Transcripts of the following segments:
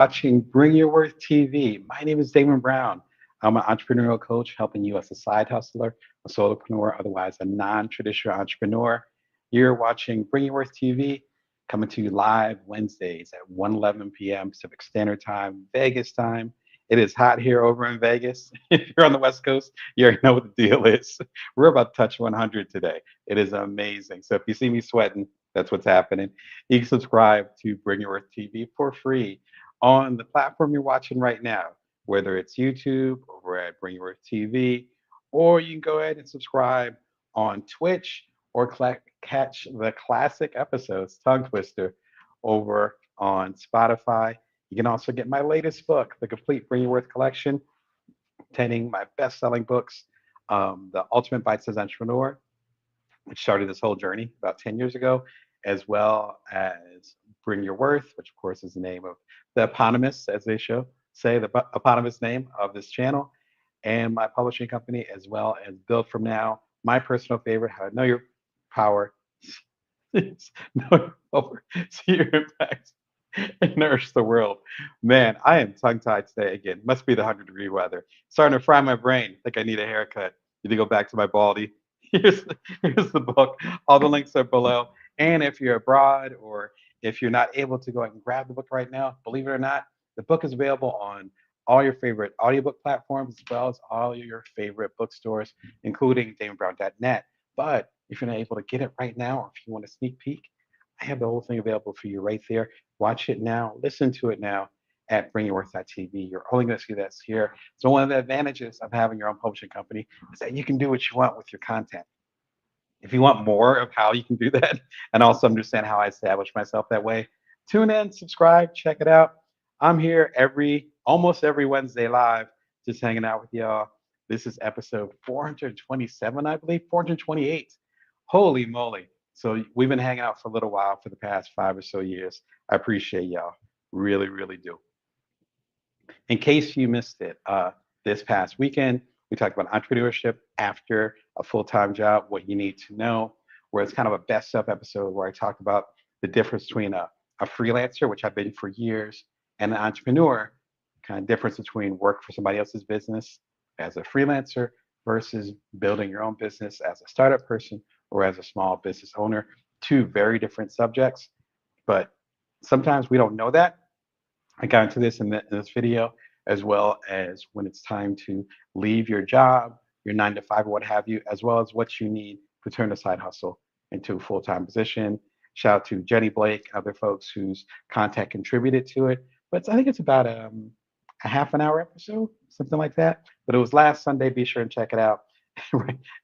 Watching Bring Your Worth TV. My name is Damon Brown. I'm an entrepreneurial coach helping you as a side hustler, a solopreneur, otherwise a non-traditional entrepreneur. You're watching Bring Your Worth TV, coming to you live Wednesdays at 1:11 p.m. Pacific Standard Time, Vegas time. It is hot here over in Vegas. If you're on the West Coast, you already know what the deal is. We're about to touch 100 today. It is amazing. So if you see me sweating, that's what's happening. You can subscribe to Bring Your Worth TV for free on the platform you're watching right now, whether it's YouTube over at Bring Your Worth TV, or you can go ahead and subscribe on Twitch or catch the classic episodes, Tongue Twister, over on Spotify. You can also get my latest book, The Complete Bring Your Worth Collection, containing my best selling books, The Ultimate Bite Size Entrepreneur, which started this whole journey about 10 years ago, as well as Bring Your Worth, which of course is the name of the eponymous, as they show say, the eponymous name of this channel, and my publishing company, as well as Build From Now, my personal favorite, How to Know Your Power, know your power, see your impact, and nourish the world. Man, I am tongue-tied today again. Must be the 100-degree weather. Starting to fry my brain. Think I need a haircut. Need to go back to my baldy. Here's the book. All the links are below. And if you're abroad or if you're not able to go out and grab the book right now, believe it or not, the book is available on all your favorite audiobook platforms as well as all your favorite bookstores, including damonbrown.net. But if you're not able to get it right now, or if you want a sneak peek, I have the whole thing available for you right there. Watch it now, listen to it now at bringyourworth.tv. You're only going to see this here. So one of the advantages of having your own publishing company is that you can do what you want with your content. If you want more of how you can do that and also understand how I established myself that way, tune in, subscribe, check it out. I'm here almost every Wednesday live, just hanging out with y'all. This is episode 427, I believe, 428. Holy moly. So we've been hanging out for a little while for the past 5 or so years. I appreciate y'all. Really, really do. In case you missed it, this past weekend, we talked about entrepreneurship after a full-time job, what you need to know, where it's kind of a best of episode where I talk about the difference between a freelancer, which I've been for years, and an entrepreneur, kind of difference between work for somebody else's business as a freelancer versus building your own business as a startup person or as a small business owner. Two very different subjects, but sometimes we don't know that. I got into this in this video, as well as when it's time to leave your job, your 9 to 5 or what have you, as well as what you need to turn a side hustle into a full-time position. Shout out to Jenny Blake and other folks whose content contributed to it. But I think it's about a half an hour episode, something like that. But it was last Sunday. Be sure and check it out.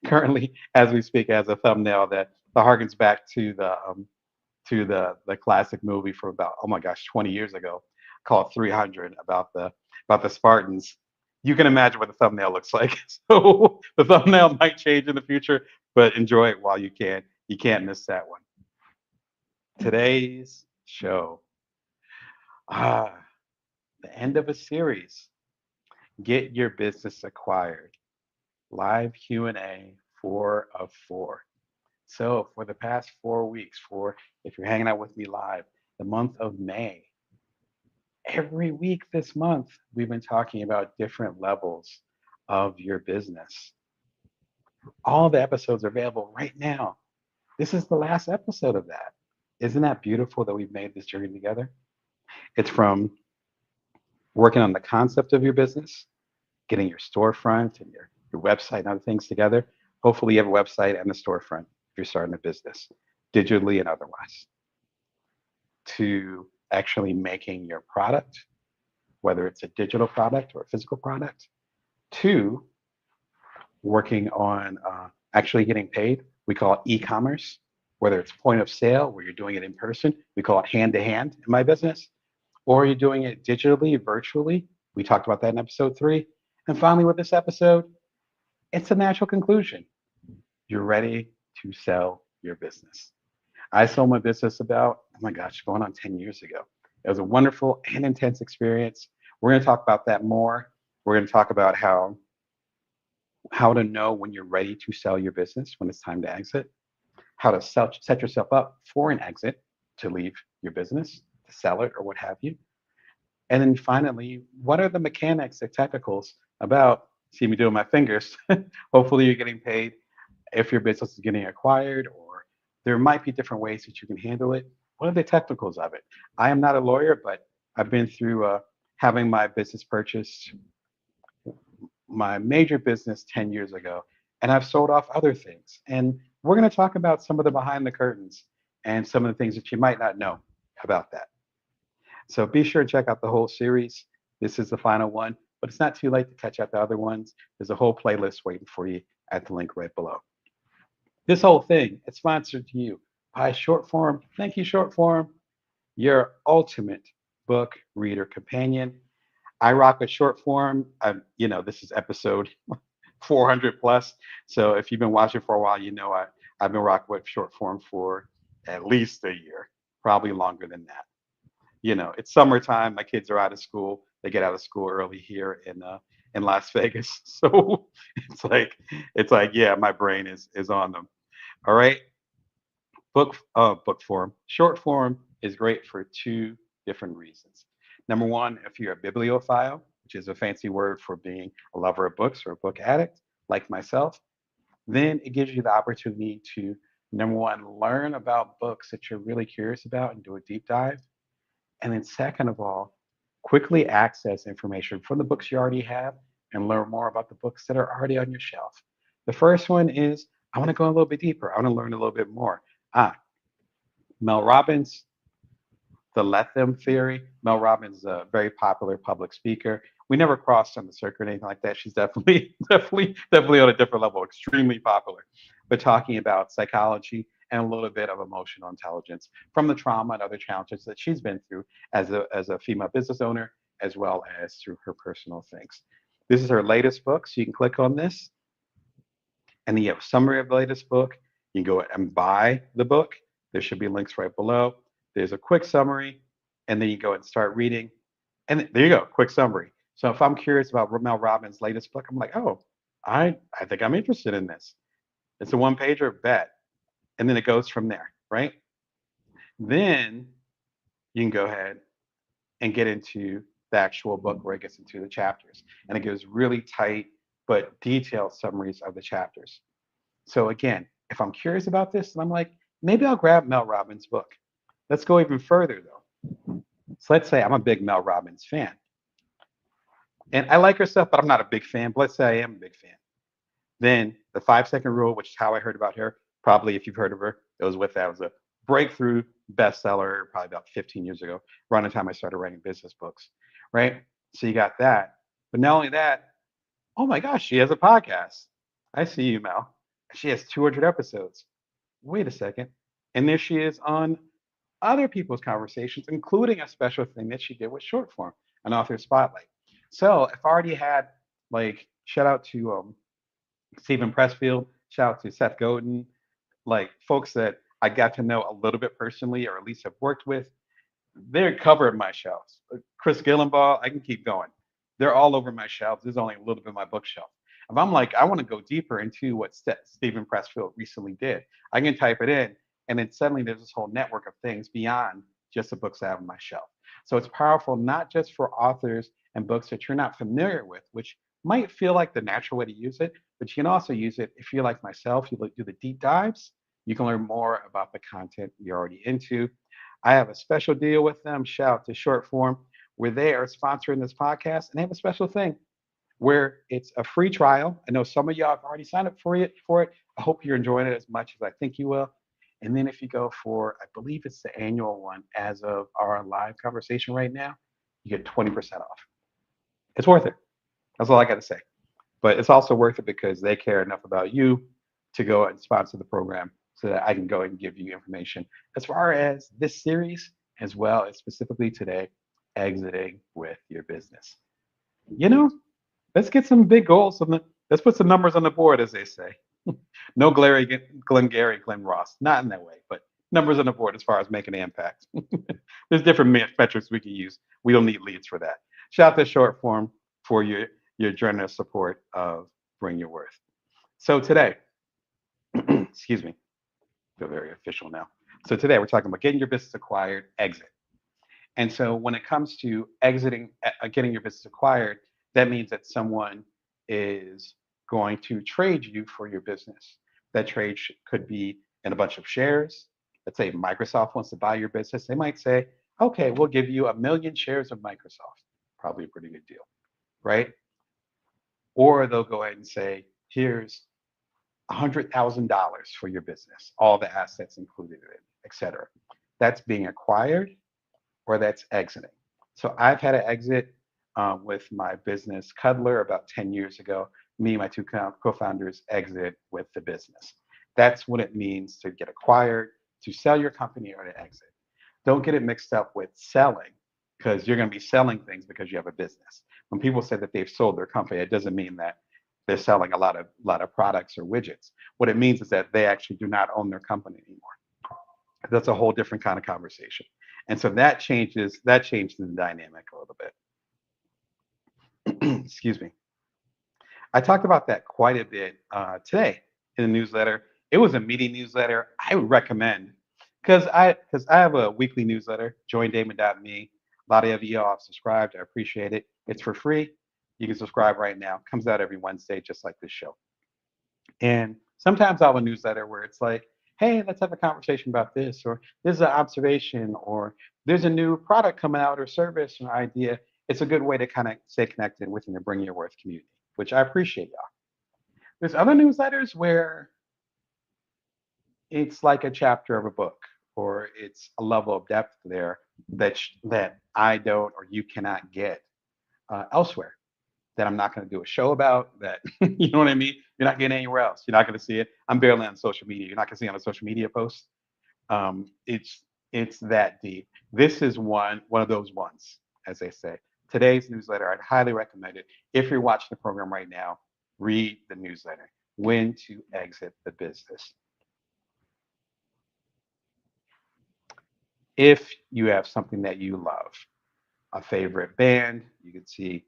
Currently, as we speak, as a thumbnail that harkens back to the classic movie from about, oh my gosh, 20 years ago, called 300, about the Spartans. You can imagine what the thumbnail looks like. So the thumbnail might change in the future, but enjoy it while you can. You can't miss that one. Today's show, ah, the end of a series. Get your business acquired. Live Q&A 4 of 4. So for the past 4 weeks, if you're hanging out with me live, the month of May, every week this month, we've been talking about different levels of your business. All the episodes are available right now. This is the last episode of that. Isn't that beautiful that we've made this journey together? It's from working on the concept of your business, getting your storefront and your website and other things together. Hopefully you have a website and a storefront if you're starting a business, digitally and otherwise, to actually making your product, whether it's a digital product or a physical product, to working on actually getting paid. We call it e-commerce, whether it's point of sale, where you're doing it in person. We call it hand-to-hand in my business, or you're doing it digitally, virtually. We talked about that in episode 3. And finally, with this episode, it's a natural conclusion. You're ready to sell your business. I sold my business about, oh my gosh, going on 10 years ago. It was a wonderful and intense experience. We're going to talk about that more. We're going to talk about how to know when you're ready to sell your business, when it's time to exit, how to set yourself up for an exit, to leave your business, to sell it, or what have you. And then finally, what are the mechanics, the technicals about? See me doing my fingers. Hopefully, you're getting paid if your business is getting acquired, or there might be different ways that you can handle it. What are the technicals of it? I am not a lawyer, but I've been through having my business purchased, my major business 10 years ago, and I've sold off other things. And we're going to talk about some of the behind the curtains and some of the things that you might not know about that. So be sure to check out the whole series. This is the final one, but it's not too late to catch up the other ones. There's a whole playlist waiting for you at the link right below. This whole thing is sponsored to you by Shortform. Thank you, Shortform, your ultimate book reader companion. I rock with Shortform. This is episode 400 plus. So if you've been watching for a while, I've been rocking with Shortform for at least a year, probably longer than that. It's summertime. My kids are out of school. They get out of school early here in Las Vegas. So it's like yeah, my brain is on them. All right. Book form. Short form is great for two different reasons. Number one, if you're a bibliophile, which is a fancy word for being a lover of books or a book addict like myself, then it gives you the opportunity to, number one, learn about books that you're really curious about and do a deep dive. And then, second of all, quickly access information from the books you already have and learn more about the books that are already on your shelf. The first one is I want to go a little bit deeper. I want to learn a little bit more. Ah, Mel Robbins, the let them theory. Mel Robbins is a very popular public speaker. We never crossed on the circuit or anything like that. She's definitely, definitely on a different level, extremely popular. But talking about psychology and a little bit of emotional intelligence from the trauma and other challenges that she's been through as a female business owner, as well as through her personal things. This is her latest book, so you can click on this, and then you have a summary of the latest book. You can go and buy the book. There should be links right below. There's a quick summary, and then you go and start reading. And there you go, quick summary. So if I'm curious about Mel Robbins' latest book, I'm like, oh, I think I'm interested in this. It's a one pager, bet. And then it goes from there, right? Then you can go ahead and get into the actual book where it gets into the chapters. And it gives really tight but detailed summaries of the chapters. So again, if I'm curious about this, and I'm like, maybe I'll grab Mel Robbins' book. Let's go even further though. So let's say I'm a big Mel Robbins fan. And I like her stuff, but I'm not a big fan. But let's say I am a big fan. Then the 5 second rule, which is how I heard about her, probably if you've heard of her, it was with that. It was a breakthrough bestseller probably about 15 years ago, around the time I started writing business books, right? So you got that. But not only that, oh my gosh, she has a podcast. I see you, Mel. She has 200 episodes. Wait a second. And there she is on other people's conversations, including a special thing that she did with short form, an author spotlight. So if I already had, like, shout out to Stephen Pressfield, shout out to Seth Godin, like folks that I got to know a little bit personally or at least have worked with, they're covering my shelves. Chris Gillenbaugh, I can keep going. They're all over my shelves. There's only a little bit of my bookshelf. If I'm like, I want to go deeper into what Stephen Pressfield recently did, I can type it in, and then suddenly there's this whole network of things beyond just the books I have on my shelf. So it's powerful not just for authors and books that you're not familiar with, which might feel like the natural way to use it, but you can also use it if you're like myself, you do the deep dives, you can learn more about the content you're already into. I have a special deal with them. Shout out to Short Form, where they are sponsoring this podcast, and they have a special thing where it's a free trial. I know some of y'all have already signed up for it. I hope you're enjoying it as much as I think you will. And then if you go for, I believe it's the annual one as of our live conversation right now, you get 20% off. It's worth it. That's all I got to say. But it's also worth it because they care enough about you to go and sponsor the program so that I can go and give you information as far as this series, as well as specifically today, exiting with your business. You know, let's get some big goals. Let's put some numbers on the board, as they say. No Glengarry, Glen Ross, not in that way, but numbers on the board as far as making an impact. There's different metrics we can use. We don't need leads for that. Shout out to Short Form for your generous support of Bring Your Worth. So today, excuse me, I feel very official now. So today we're talking about getting your business acquired, exit. And so when it comes to exiting, getting your business acquired, that means that someone is going to trade you for your business. That trade could be in a bunch of shares. Let's say Microsoft wants to buy your business. They might say, okay, we'll give you 1 million shares of Microsoft. Probably a pretty good deal, right? Or they'll go ahead and say, here's $100,000 for your business, all the assets included in it, et cetera. That's being acquired or that's exiting. So I've had to exit with my business Cuddler about 10 years ago. Me and my two co-founders exit with the business. That's what it means to get acquired, to sell your company, or to exit. Don't get it mixed up with selling, because you're going to be selling things because you have a business. When people say that they've sold their company, it doesn't mean that they're selling a lot of products or widgets. What it means is that they actually do not own their company anymore. That's a whole different kind of conversation. And so that changes the dynamic a little bit. Excuse me. I talked about that quite a bit today in the newsletter. It was a meeting newsletter. I would recommend, because I have a weekly newsletter, joindamon.me. A lot of y'all have subscribed. I appreciate it. It's for free. You can subscribe right now. It comes out every Wednesday, just like this show. And sometimes I'll have a newsletter where it's like, hey, let's have a conversation about this, or this is an observation, or there's a new product coming out or service or idea. It's a good way to kind of stay connected within the Bring Your Worth community, which I appreciate, y'all. There's other newsletters where it's like a chapter of a book, or it's a level of depth there that I don't or you cannot get elsewhere. That I'm not going to do a show about. That you know what I mean. You're not getting anywhere else. You're not going to see it. I'm barely on social media. You're not going to see it on a social media post. It's that deep. This is one of those ones, as they say. Today's newsletter, I'd highly recommend it. If you're watching the program right now, read the newsletter. When to exit the business. If you have something that you love, a favorite band, you can see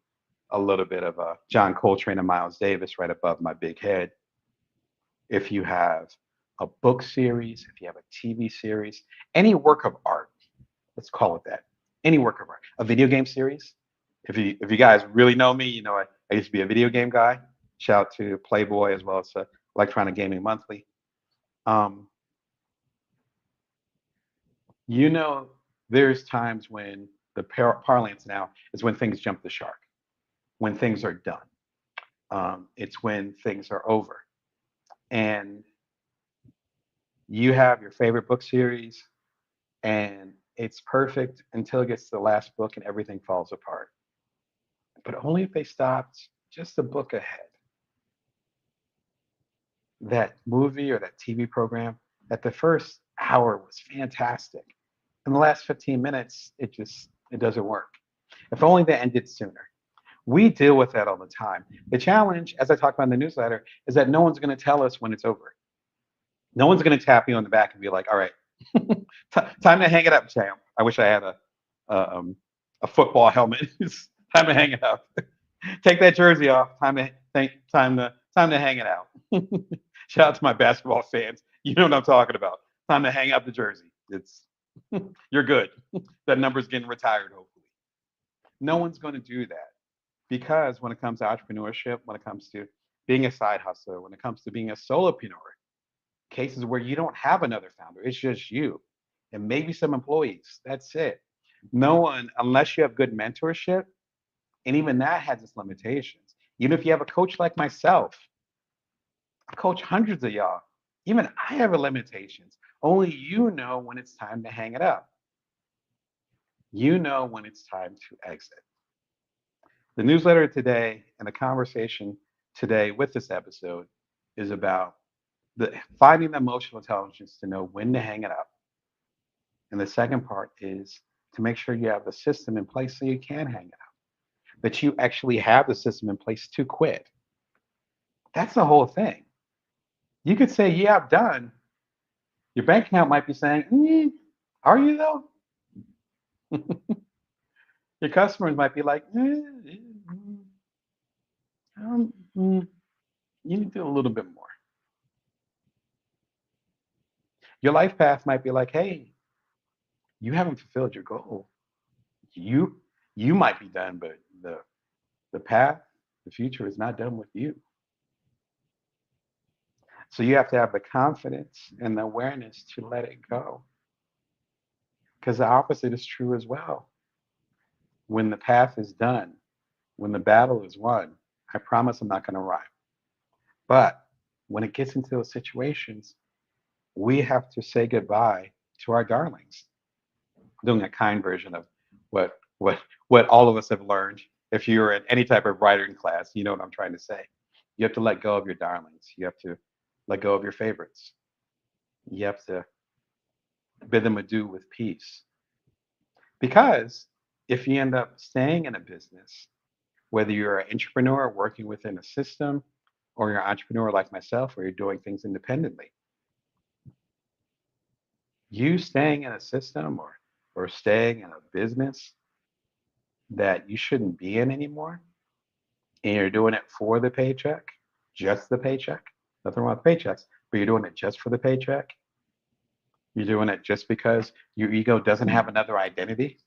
a little bit of a John Coltrane and Miles Davis right above my big head. If you have a book series, if you have a TV series, any work of art, let's call it that, any work of art, a video game series. If you guys really know me, you know I used to be a video game guy. Shout out to Playboy as well as Electronic Gaming Monthly. Um, you know, there's times when the parlance now is when things jump the shark, when things are done. It's when things are over. And you have your favorite book series, and it's perfect until it gets to the last book and everything falls apart. But only if they stopped just a book ahead. That movie or that TV program, at the first hour was fantastic. In the last 15 minutes, it doesn't work. If only they ended sooner. We deal with that all the time. The challenge, as I talked about in the newsletter, is that no one's going to tell us when it's over. No one's going to tap you on the back and be like, all right, time to hang it up, Sam. I wish I had a, a football helmet. It's time to hang it up. Take that jersey off. Time to hang it out. Shout out to my basketball fans. You know what I'm talking about. Time to hang up the jersey. It's you're good. That number's getting retired, hopefully. No one's going to do that, because when it comes to entrepreneurship, when it comes to being a side hustler, when it comes to being a solopreneur, cases where you don't have another founder, it's just you and maybe some employees. That's it. No one, unless you have good mentorship, and even that has its limitations. Even if you have a coach like myself, I coach hundreds of y'all. Even I have limitations. Only you know when it's time to hang it up. You know when it's time to exit. The newsletter today and the conversation today with this episode is about finding the emotional intelligence to know when to hang it up. And the second part is to make sure you have the system in place so you can hang it up, that you actually have the system in place to quit. That's the whole thing. You could say, yeah, I'm done. Your bank account might be saying, are you though? Your customers might be like, you need to do a little bit more. Your life path might be like, hey, you haven't fulfilled your goal. You you might be done, but the path, the future is not done with you. So you have to have the confidence and the awareness to let it go. Because the opposite is true as well. When the path is done, when the battle is won, I promise I'm not going to rhyme. But when it gets into those situations, we have to say goodbye to our darlings. Doing a kind version of what all of us have learned. If you're in any type of writing class, you know what I'm trying to say. You have to let go of your darlings. You have to let go of your favorites. You have to bid them adieu with peace. Because if you end up staying in a business, whether you're an entrepreneur working within a system, or you're an entrepreneur like myself, where you're doing things independently, you staying in a system or staying in a business that you shouldn't be in anymore, and you're doing it for the paycheck, just the paycheck, nothing wrong with paychecks, but you're doing it just for the paycheck, you're doing it just because your ego doesn't have another identity.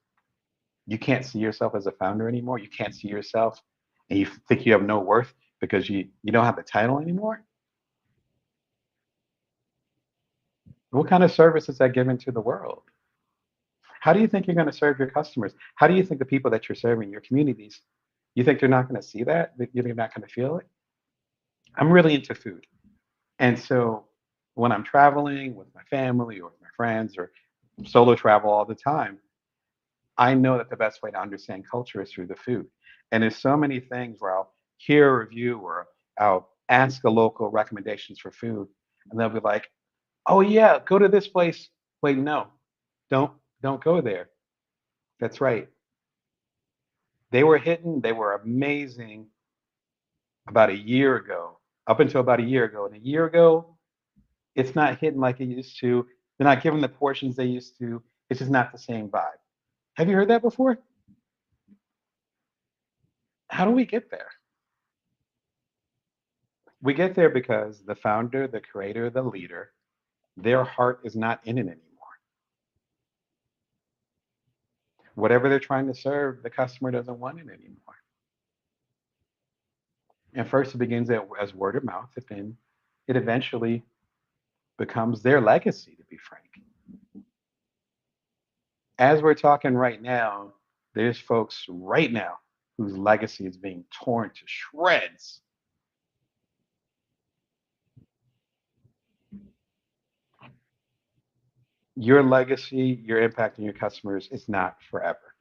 You can't see yourself as a founder anymore. You can't see yourself and you think you have no worth because you don't have the title anymore. What kind of service is that given to the world? How do you think you're going to serve your customers? How do you think the people that you're serving, your communities, you think they're not going to see that? That you're not going to feel it? I'm really into food. And so when I'm traveling with my family or with my friends or solo travel all the time, I know that the best way to understand culture is through the food. And there's so many things where I'll hear a review or I'll ask a local recommendations for food, and they'll be like, "Oh yeah, go to this place." Wait, no, don't don't go there. That's right. They were hidden. They were amazing about a year ago, up until about a year ago. And a year ago, it's not hidden like it used to. They're not given the portions they used to. It's just not the same vibe. Have you heard that before? How do we get there? We get there because the founder, the creator, the leader, their heart is not in it anymore. Whatever they're trying to serve, the customer doesn't want it anymore. And first, it begins as word of mouth, and then it eventually becomes their legacy, to be frank. As we're talking right now, there's folks right now whose legacy is being torn to shreds. Your legacy, your impact on your customers is not forever,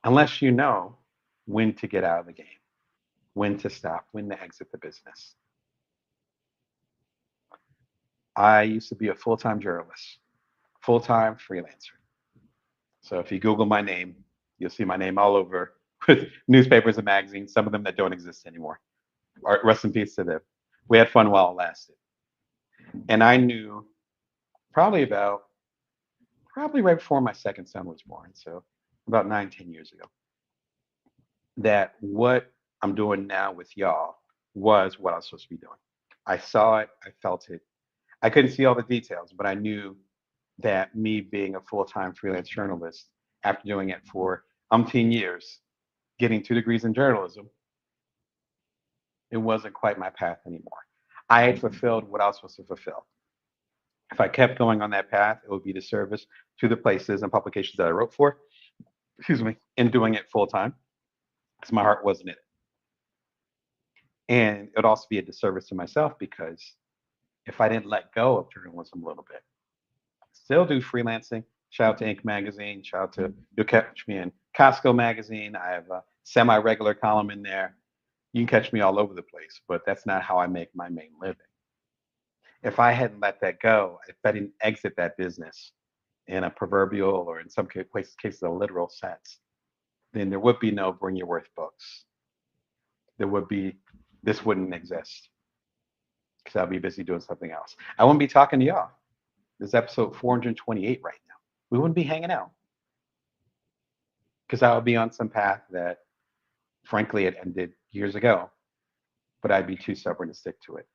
unless you know when to get out of the game, when to stop, when to exit the business. I used to be a full time journalist, full time freelancer. So if you Google my name, you'll see my name all over with newspapers and magazines, some of them that don't exist anymore. Rest in peace to them. We had fun while it lasted. And I knew probably about, probably right before my second son was born, so about 9, 10 years ago, that what I'm doing now with y'all was what I was supposed to be doing. I saw it, I felt it. I couldn't see all the details, but I knew that me being a full-time freelance journalist, after doing it for umpteen years, getting 2 degrees in journalism, it wasn't quite my path anymore. I had fulfilled what I was supposed to fulfill. If I kept going on that path, it would be the service to the places and publications that I wrote for, excuse me, and doing it full time because my heart wasn't in it. And it would also be a disservice to myself because if I didn't let go of journalism a little bit, still do freelancing. Shout out to Inc. Magazine. Shout out to, you'll catch me in Costco Magazine. I have a semi regular column in there. You can catch me all over the place, but that's not how I make my main living. If I hadn't let that go, if I didn't exit that business in a proverbial or in some cases a literal sense, then there would be no Bring Your Worth books. There would be, this wouldn't exist because I'd be busy doing something else. I wouldn't be talking to y'all. This is episode 428 right now. We wouldn't be hanging out because I would be on some path that, frankly, it ended years ago, but I'd be too stubborn to stick to it.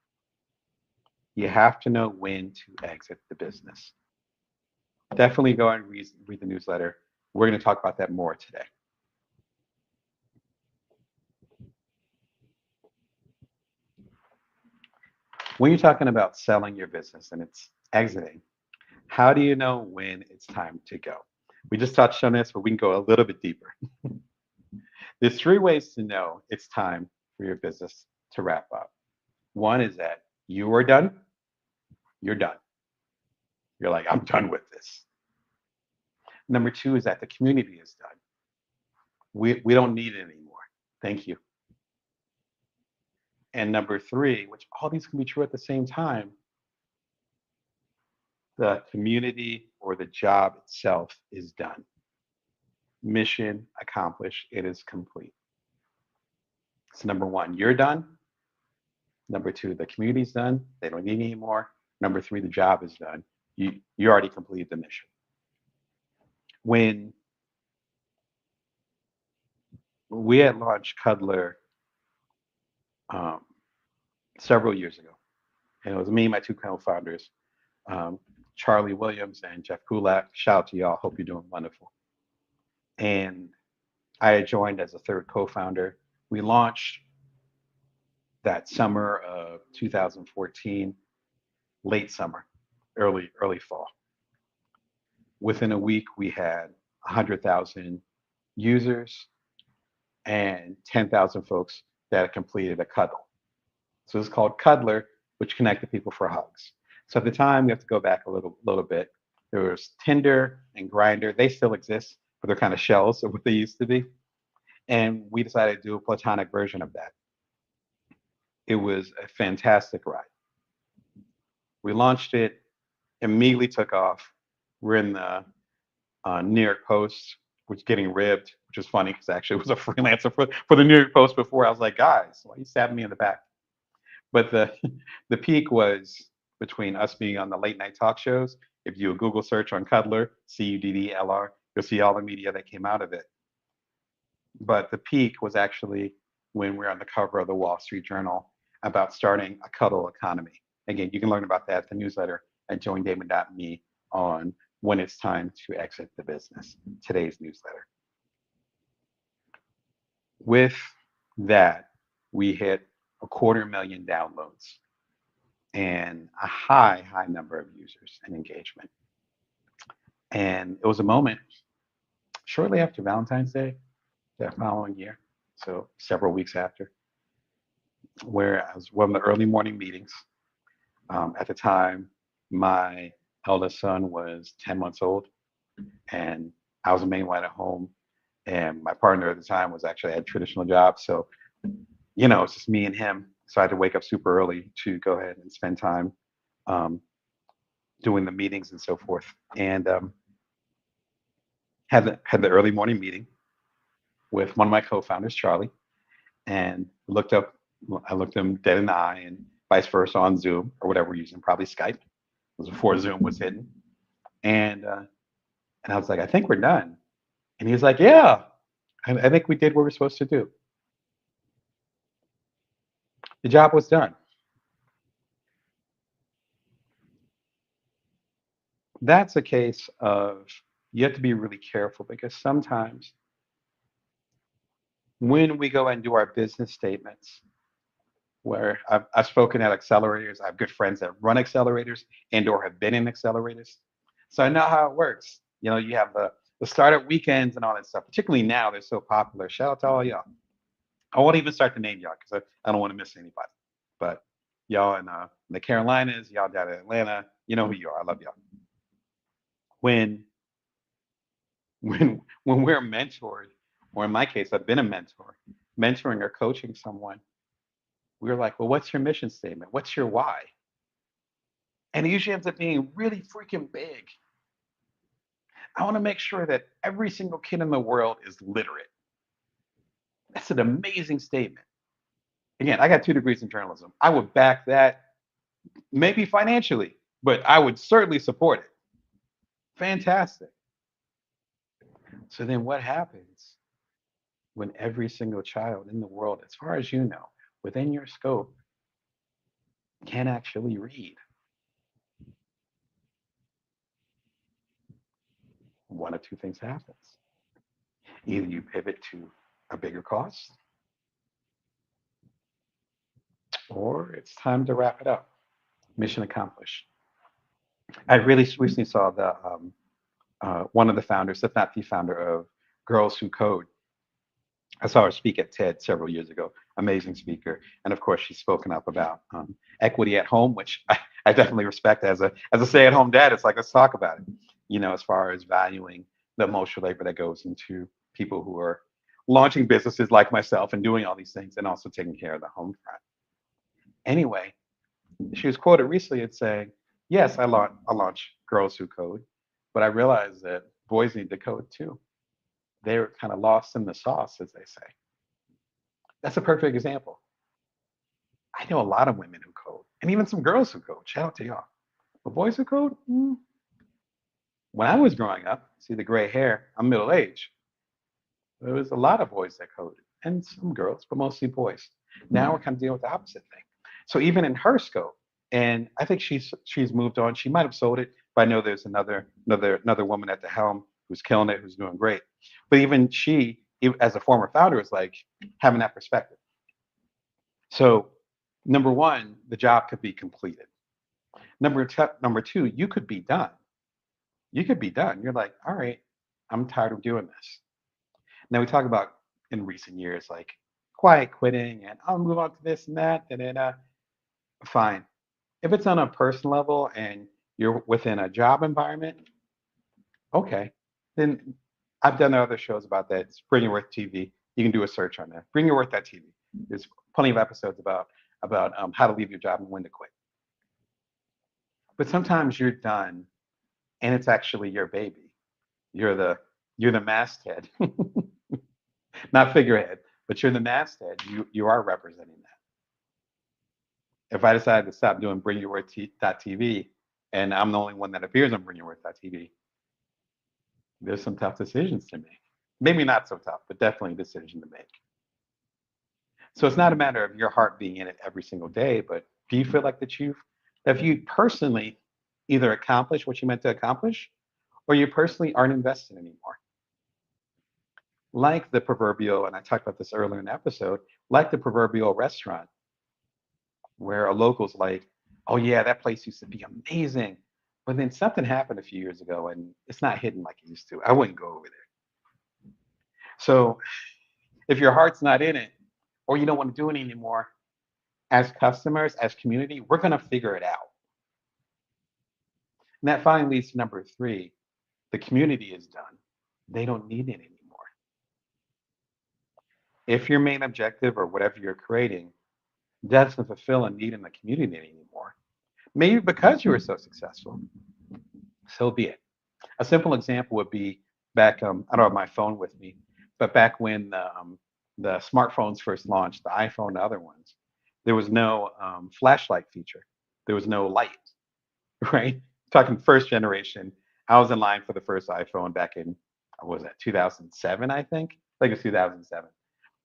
You have to know when to exit the business. Definitely go and read the newsletter. We're going to talk about that more today. When you're talking about selling your business and it's exiting, how do you know when it's time to go? We just touched on this, but we can go a little bit deeper. There's three ways to know it's time for your business to wrap up. One is that you are done, you're done. You're like, I'm done with this. Number two is that the community is done. We don't need it anymore. Thank you. And number three, which all these can be true at the same time, the community or the job itself is done. Mission accomplished. It is complete. So number one, you're done. Number two, the community's done. They don't need any more. Number three, the job is done. You already completed the mission. When we had launched Cuddler um, several years ago, and it was me and my two co-founders, um, Charlie Williams and Jeff Kulak. Shout out to y'all. Hope you're doing wonderful. And I had joined as a third co-founder. We launched that summer of 2014, late summer, early fall. Within a week, we had 100,000 users and 10,000 folks that had completed a cuddle. So it's called Cuddler, which connected people for hugs. So at the time, we have to go back a little bit. There was Tinder and Grinder. They still exist, but they're kind of shells of what they used to be. And we decided to do a platonic version of that. It was a fantastic ride. We launched it, immediately took off. We're in the New York Post, which is getting ribbed, which is funny because actually it was a freelancer for the New York Post before. I was like, guys, why are you stabbing me in the back? But the the peak was between us being on the late night talk shows. If you Google search on Cuddler, Cuddlr, you'll see all the media that came out of it. But the peak was actually when we're on the cover of the Wall Street Journal about starting a cuddle economy. Again, you can learn about that at the newsletter at joindamon.me on when it's time to exit the business, today's newsletter. With that, we hit 250,000 downloads and a high number of users and engagement. And it was a moment shortly after Valentine's Day that following year, so several weeks after, where I was one of the early morning meetings. At the time, my eldest son was 10 months old, and I was the main one at home. And my partner at the time was actually had a traditional job, so it's just me and him. So I had to wake up super early to go ahead and spend time um, doing the meetings and so forth. And had the early morning meeting with one of my co-founders, Charlie, and looked up. I looked him dead in the eye, and vice versa on Zoom or whatever we're using, probably Skype. It was before Zoom was hidden, and I was like, I think we're done. And he was like, Yeah, I think we did what we're supposed to do. The job was done. That's a case of you have to be really careful because sometimes when we go and do our business statements, where I've spoken at accelerators, I have good friends that run accelerators and or have been in accelerators. So I know how it works. You have the startup weekends and all that stuff, particularly now they're so popular. Shout out to all y'all. I won't even start to name y'all because I don't want to miss anybody. But y'all in the Carolinas, y'all down in Atlanta, you know who you are. I love y'all. When when we're mentored, or in my case, I've been a mentor, mentoring or coaching someone, we're like, well, what's your mission statement? What's your why? And it usually ends up being really freaking big. I want to make sure that every single kid in the world is literate. That's an amazing statement. Again, I got 2 degrees in journalism. I would back that, maybe financially, but I would certainly support it. Fantastic. So then what happens when every single child in the world, as far as you know, within your scope, can actually read? one of two things happens. Either you pivot to a bigger cost, or it's time to wrap it up. Mission accomplished. I really recently saw the one of the founders, if not the founder of Girls Who Code. I saw her speak at TED several years ago. Amazing speaker, and of course, she's spoken up about equity at home, which I definitely respect as a stay-at-home dad. It's like, let's talk about it. As far as valuing the emotional labor that goes into people who are launching businesses like myself and doing all these things, and also taking care of the home front. Anyway, she was quoted recently as saying, "Yes, I launched Girls Who Code, but I realized that boys need to code too. They were kind of lost in the sauce, as they say." That's a perfect example. I know a lot of women who code, and even some girls who code. Shout out to y'all. But boys who code, when I was growing up, see the gray hair, I'm middle aged. There was a lot of boys that coded, and some girls, but mostly boys. Now we're kind of dealing with the opposite thing. So even in her scope, and I think she's moved on. She might have sold it, but I know there's another woman at the helm who's killing it, who's doing great. But even she, as a former founder, is like having that perspective. So number one, the job could be completed. Number two, you could be done. You could be done. You're like, all right, I'm tired of doing this. Now we talk about in recent years like quiet quitting and I'll move on to this and that, and then fine. If it's on a personal level and you're within a job environment, okay. Then I've done other shows about that. It's Bring Your Worth TV. You can do a search on that. Bring Your Worth TV. There's plenty of episodes about how to leave your job and when to quit. But sometimes you're done and it's actually your baby. You're the you're the masthead, not figurehead, but you're the masthead. You are representing that. If I decided to stop doing Bring Your Worth TV, and I'm the only one that appears on Bring Your Worth TV, there's some tough decisions to make. Maybe not so tough, but definitely a decision to make. So it's not a matter of your heart being in it every single day, but do you feel like that you personally either accomplished what you meant to accomplish, or you personally aren't invested anymore? Like the proverbial, and I talked about this earlier in the episode, like the proverbial restaurant where a local's like, oh yeah, that place used to be amazing. But then something happened a few years ago and it's not hitting like it used to. I wouldn't go over there. So if your heart's not in it or you don't want to do it anymore, as customers, as community, we're going to figure it out. And that finally leads to number three. The community is done. They don't need it anymore. If your main objective or whatever you're creating doesn't fulfill a need in the community anymore, maybe because you were so successful, so be it. A simple example would be back, I don't have my phone with me, but back when the smartphones first launched, the iPhone and other ones, there was no flashlight feature. There was no light, right? Talking first generation, I was in line for the first iPhone back in, what was that, 2007, I think? I think it's 2007.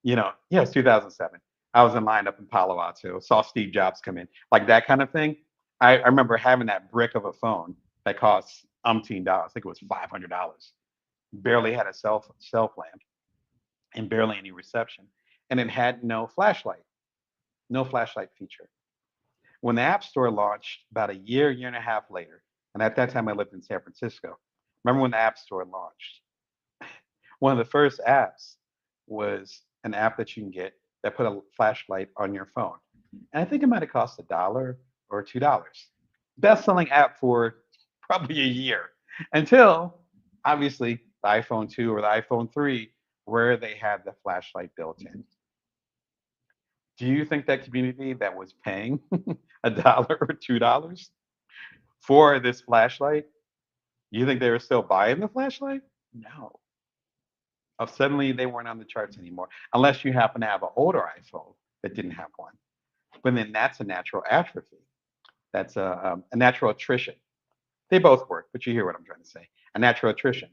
Yeah, it's 2007. I was in line up in Palo Alto, saw Steve Jobs come in, like that kind of thing. I remember having that brick of a phone that cost umpteen dollars. I think it was $500. Barely had a cell plan and barely any reception. And it had no flashlight feature. When the App Store launched about a year and a half later, and at that time I lived in San Francisco. Remember when the App Store launched? One of the first apps was an app that you can get that put a flashlight on your phone. And I think it might have cost $1 or $2. Best selling app for probably a year until obviously the iPhone 2 or the iPhone 3, where they had the flashlight built in. Do you think that community that was paying $1 or $2 for this flashlight, you think they were still buying the flashlight? No. Suddenly they weren't on the charts anymore, unless you happen to have an older iPhone that didn't have one. But then that's a natural atrophy. That's a natural attrition. They both work, but you hear what I'm trying to say. A natural attrition.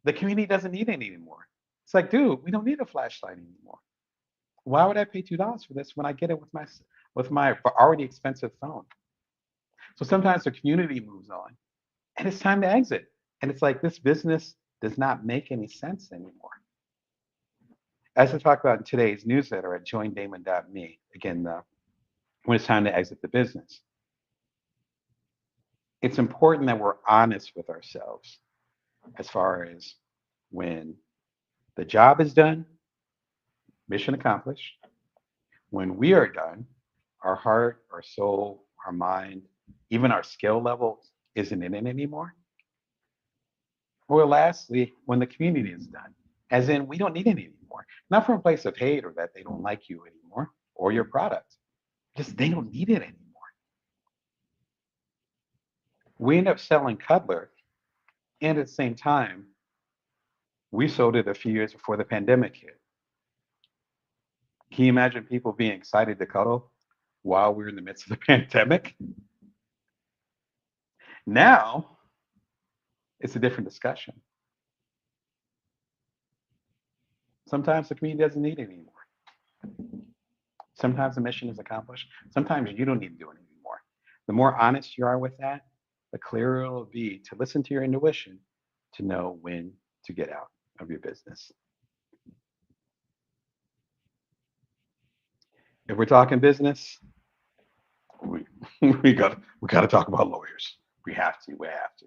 The community doesn't need it anymore. It's like, dude, we don't need a flashlight anymore. Why would I pay $2 for this when I get it with my already expensive phone? So sometimes the community moves on, and it's time to exit. And it's like this business does not make any sense anymore. As I talked about in today's newsletter at joindamon.me, again, when it's time to exit the business, it's important that we're honest with ourselves as far as when the job is done, mission accomplished. When we are done, our heart, our soul, our mind, even our skill level isn't in it anymore. Or lastly, when the community is done, as in we don't need it anymore. Not from a place of hate or that they don't like you anymore or your product, just they don't need it anymore. We end up selling Cutler, and at the same time, we sold it a few years before the pandemic hit. Can you imagine people being excited to cuddle while we're in the midst of the pandemic? Now it's a different discussion. Sometimes the community doesn't need it anymore. Sometimes the mission is accomplished. Sometimes you don't need to do it anymore. The more honest you are with that, the clearer it'll be to listen to your intuition to know when to get out of your business. If we're talking business, we we got to talk about lawyers. We have to. We have to.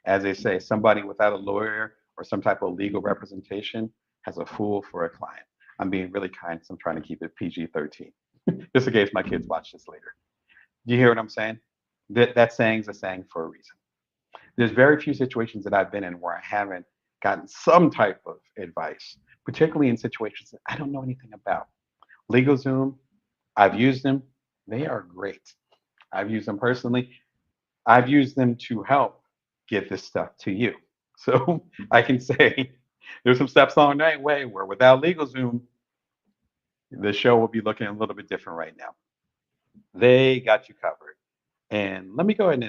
As they say, somebody without a lawyer or some type of legal representation has a fool for a client. I'm being really kind, so I'm trying to keep it PG-13, just in case my kids watch this later. Do you hear what I'm saying? That saying's a saying for a reason. There's very few situations that I've been in where I haven't gotten some type of advice, particularly in situations that I don't know anything about. LegalZoom, I've used them. They are great. I've used them personally. I've used them to help get this stuff to you. So I can say there's some steps along that way where without LegalZoom, the show will be looking a little bit different right now. They got you covered. And let me go ahead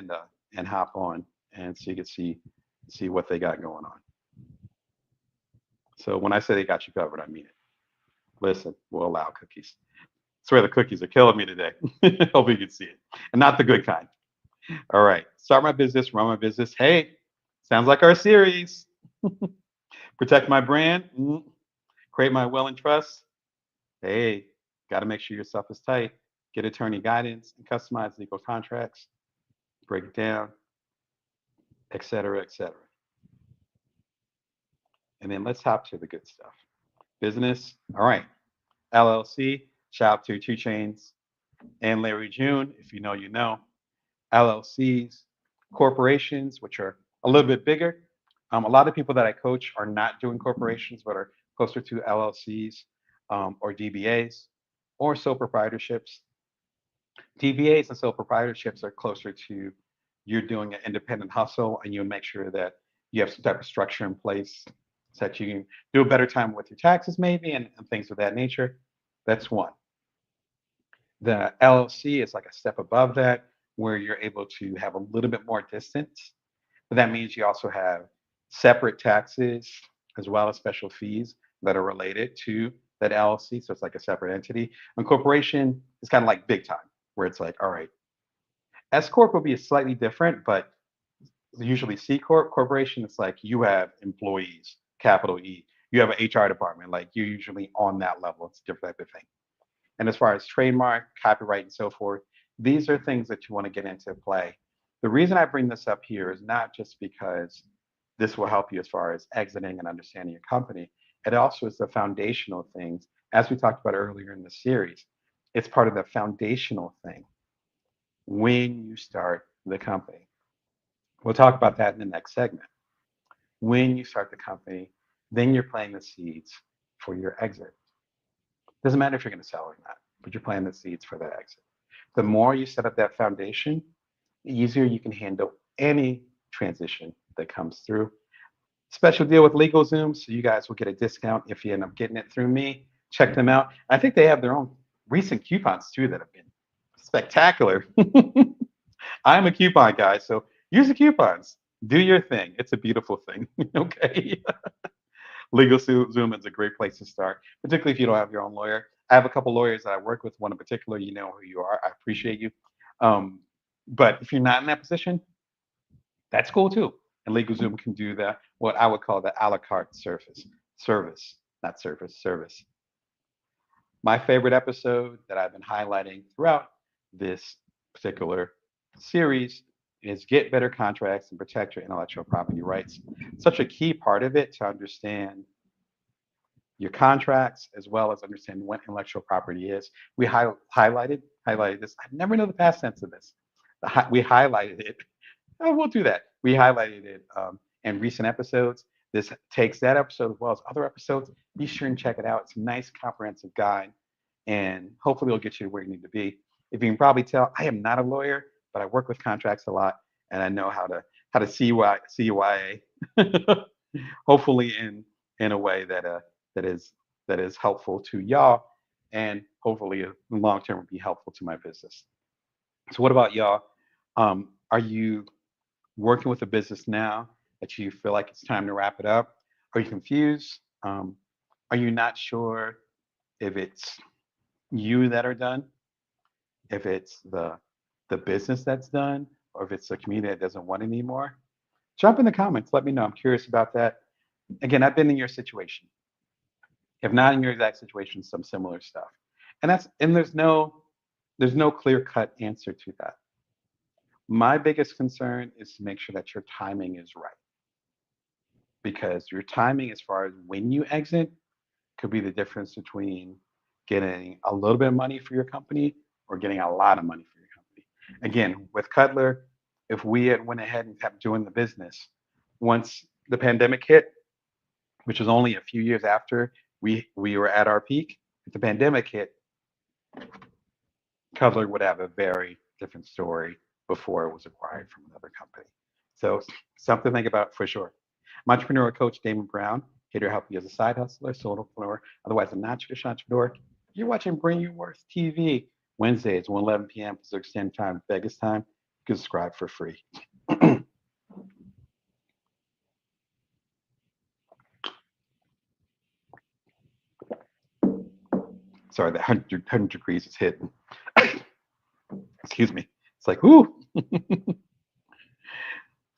and hop on and so you can see what they got going on. So when I say they got you covered, I mean it. Listen, we'll allow cookies. I swear the cookies are killing me today. Hope you can see it. And not the good kind. All right. Start my business, run my business. Hey, sounds like our series. Protect my brand. Create my will and trust. Hey, got to make sure your stuff is tight. Get attorney guidance and customize legal contracts. Break it down, et cetera, et cetera. And then let's hop to the good stuff. Business. All right. LLC. Shout out to Two Chains and Larry June. If you know, you know. LLCs, corporations, which are a little bit bigger. A lot of people that I coach are not doing corporations, but are closer to LLCs or DBAs or sole proprietorships. DBAs and sole proprietorships are closer to you're doing an independent hustle and you make sure that you have some type of structure in place so that you can do a better time with your taxes, maybe, and things of that nature. That's one. The LLC is like a step above that, where you're able to have a little bit more distance. But that means you also have separate taxes as well as special fees that are related to that LLC. So it's like a separate entity. And corporation is kind of like big time, where it's like, all right, S corp will be slightly different, but usually C corp corporation, it's like you have employees, capital E. You have an HR department, like you're usually on that level. It's a different type of thing. And as far as trademark, copyright, and so forth, these are things that you want to get into play. The reason I bring this up here is not just because this will help you as far as exiting and understanding your company. It also is the foundational things, as we talked about earlier in the series. It's part of the foundational thing when you start the company. We'll talk about that in the next segment. When you start the company, then you're planting the seeds for your exit. Doesn't matter if you're going to sell or not, but you're planting the seeds for that exit. The more you set up that foundation, the easier you can handle any transition that comes through. Special deal with LegalZoom, so you guys will get a discount if you end up getting it through me. Check them out. I think they have their own recent coupons too that have been spectacular. I'm a coupon guy, so use the coupons. Do your thing. It's a beautiful thing. Okay. LegalZoom is a great place to start, particularly if you don't have your own lawyer. I have a couple lawyers that I work with. One in particular, you know who you are. I appreciate you. But if you're not in that position, that's cool too. And LegalZoom can do that, what I would call the a la carte service, not service, service. My favorite episode that I've been highlighting throughout this particular series is get better contracts and protect your intellectual property rights. Such a key part of it to understand your contracts as well as understand what intellectual property is. We highlighted this. I never know the past tense of this. We highlighted it. Oh, we'll do that. We highlighted it in recent episodes. This takes that episode as well as other episodes. Be sure and check it out. It's a nice comprehensive guide, and hopefully it'll get you to where you need to be. If you can probably tell, I am not a lawyer, but I work with contracts a lot, and I know how to CUIA, hopefully in a way that is that is helpful to y'all, and hopefully in the long term will be helpful to my business. So what about y'all? Are you working with a business now that you feel like it's time to wrap it up? Are you confused? Are you not sure if it's you that are done, if it's the business that's done, or if it's the community that doesn't want anymore? Jump in the comments. Let me know. I'm curious about that. Again, I've been in your situation. If not in your exact situation, some similar stuff. And there's no clear cut answer to that. My biggest concern is to make sure that your timing is right, because your timing as far as when you exit could be the difference between getting a little bit of money for your company or getting a lot of money for your company. Again, with Cutler, if we had went ahead and kept doing the business, once the pandemic hit, which was only a few years after we were at our peak, if the pandemic hit, Cutler would have a very different story before it was acquired from another company. So something to think about for sure. I'm entrepreneurial coach Damon Brown, here to help you as a side hustler, solopreneur, otherwise a non-traditional entrepreneur. You're watching Bring Your Worth TV, Wednesdays, 1:11 p.m. Pacific Standard Time, Vegas time. You can subscribe for free. Sorry, that 100 degrees is hitting. Excuse me. It's like, whoo.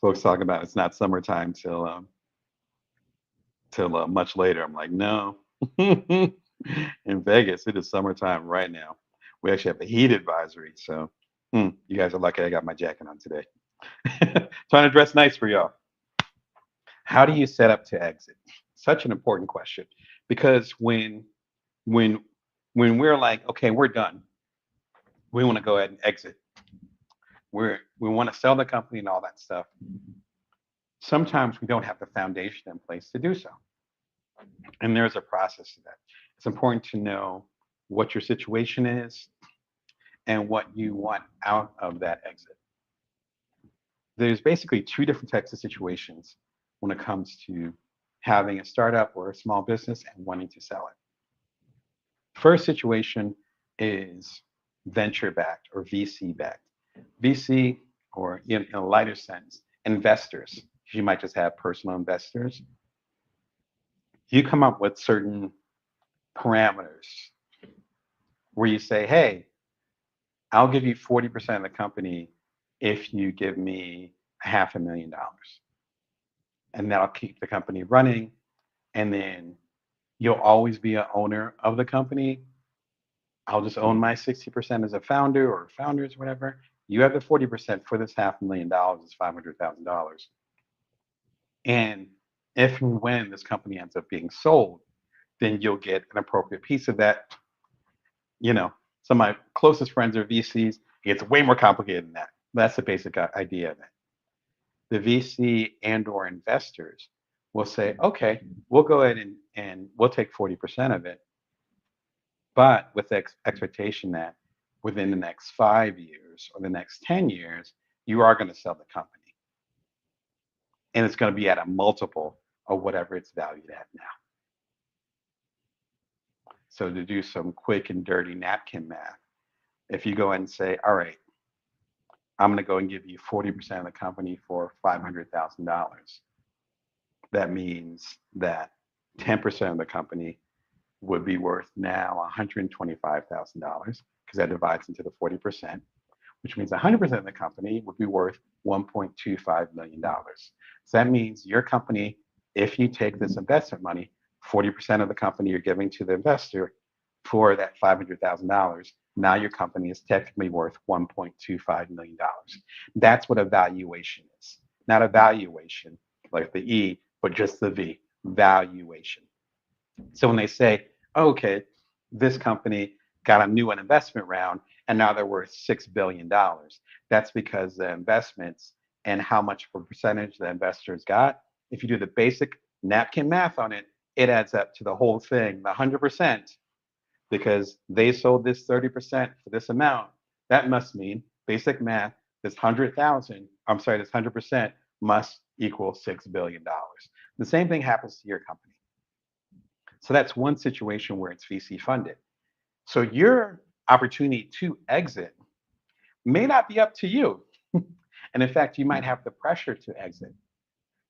Folks talking about it's not summertime till much later. I'm like, no. In Vegas, it is summertime right now. We actually have a heat advisory, so you guys are lucky I got my jacket on today. Trying to dress nice for y'all. How do you set up to exit? Such an important question, because when when we're like, okay, we're done, we want to go ahead and exit. We want to sell the company and all that stuff. Sometimes we don't have the foundation in place to do so. And there's a process to that. It's important to know what your situation is and what you want out of that exit. There's basically two different types of situations when it comes to having a startup or a small business and wanting to sell it. First situation is venture backed or VC backed. VC, or in a lighter sense, investors. You might just have personal investors. You come up with certain parameters where you say, hey, I'll give you 40% of the company if you give me $500,000. And that'll keep the company running. And then you'll always be an owner of the company. I'll just own my 60% as a founder or founders, whatever. You have the 40% for this $500,000 is $500,000. And if and when this company ends up being sold, then you'll get an appropriate piece of that. You know, some of my closest friends are VCs. It's way more complicated than that. That's the basic idea of it. The VC and or investors will say, okay, we'll go ahead and we'll take 40% of it, but with the expectation that within the next 5 years or the next 10 years, you are going to sell the company. And it's going to be at a multiple of whatever it's valued at now. So to do some quick and dirty napkin math, if you go and say, all right, I'm going to go and give you 40% of the company for $500,000. That means that 10% of the company would be worth now $125,000, because that divides into the 40%. which means 100% of the company would be worth $1.25 million. So that means your company, if you take this investment money, 40% of the company you're giving to the investor for that $500,000, now your company is technically worth $1.25 million. That's what a valuation is. Not a valuation like the E, but just the V, valuation. So when they say, oh, okay, this company got a new investment round and now they're worth $6 billion, that's because the investments and how much of a percentage the investors got, if you do the basic napkin math on it, it adds up to the whole thing, the 100%, because they sold this 30% for this amount. That must mean basic math, this 100,000, I'm sorry, this 100% must equal $6 billion. The same thing happens to your company. So that's one situation where it's VC funded. So your opportunity to exit may not be up to you. And in fact, you might have the pressure to exit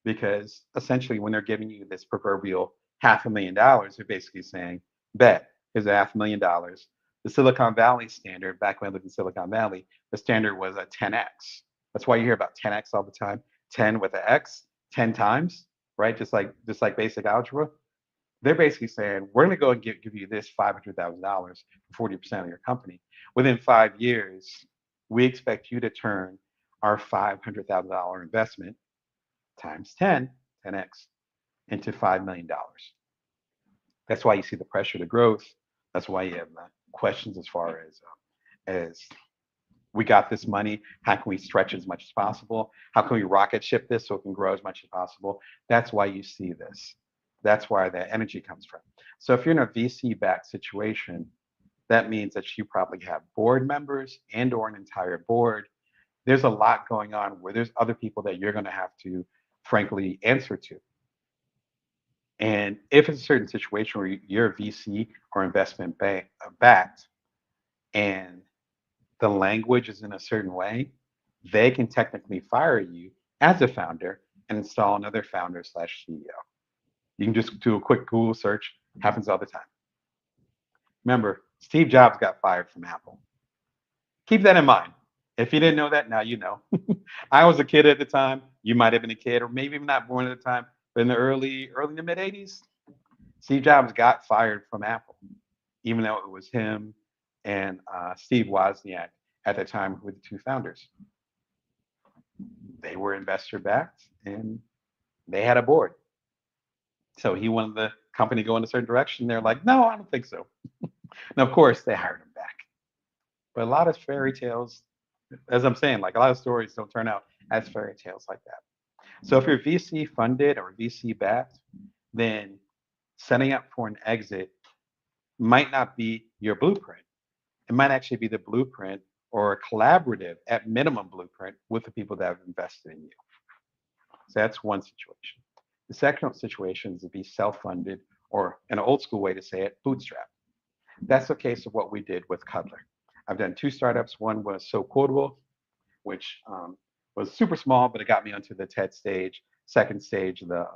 because essentially when they're giving you this proverbial $500,000, they're basically saying, bet, here's a $500,000. The Silicon Valley standard, back when I lived in Silicon Valley, the standard was a 10x. That's why you hear about 10x all the time. 10 with an X, 10 times, right? Just like basic algebra. They're basically saying, we're going to go and give you this $500,000 for 40% of your company. Within 5 years, we expect you to turn our $500,000 investment times 10, 10x, into $5 million. That's why you see the pressure to growth. That's why you have questions as far as we got this money. How can we stretch as much as possible? How can we rocket ship this so it can grow as much as possible? That's why you see this. That's where the energy comes from. So if you're in a VC-backed situation, that means that you probably have board members and or an entire board. There's a lot going on where there's other people that you're going to have to, frankly, answer to. And if it's a certain situation where you're a VC or investment backed and the language is in a certain way, they can technically fire you as a founder and install another founder slash CEO. You can just do a quick Google search, happens all the time. Remember, Steve Jobs got fired from Apple. Keep that in mind. If you didn't know that, now you know. I was a kid at the time. You might have been a kid, or maybe even not born at the time, but in the early to mid 80s, Steve Jobs got fired from Apple, even though it was him and Steve Wozniak at the time who were the two founders. They were investor backed and they had a board. So he wanted the company to go in a certain direction. They're like, no, I don't think so. And of course, they hired him back. But a lot of fairy tales, as I'm saying, like a lot of stories don't turn out as fairy tales like that. So if you're VC funded or VC backed, then setting up for an exit might not be your blueprint. It might actually be the blueprint or a collaborative, at minimum, blueprint with the people that have invested in you. So that's one situation. The second situation is to be self-funded, or an old school way to say it, bootstrap. That's the case of what we did with Cuddler. I've done two startups. One was So Quotable, which was super small, but it got me onto the TED stage, second stage the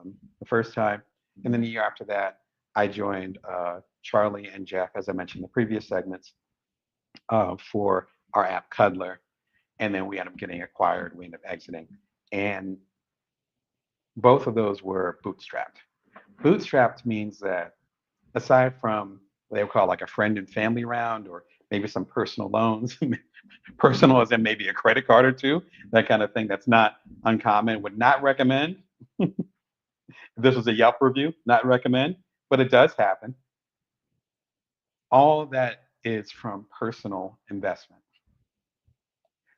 first time. And then the year after that, I joined Charlie and Jeff, as I mentioned in the previous segments, for our app Cuddler. And then we ended up getting acquired. We ended up exiting. And both of those were bootstrapped. Bootstrapped means that aside from what they would call like a friend and family round, or maybe some personal loans, personal as in maybe a credit card or two, that kind of thing, that's not uncommon, would not recommend. If this was a Yelp review, not recommend, but it does happen. All of that is from personal investment.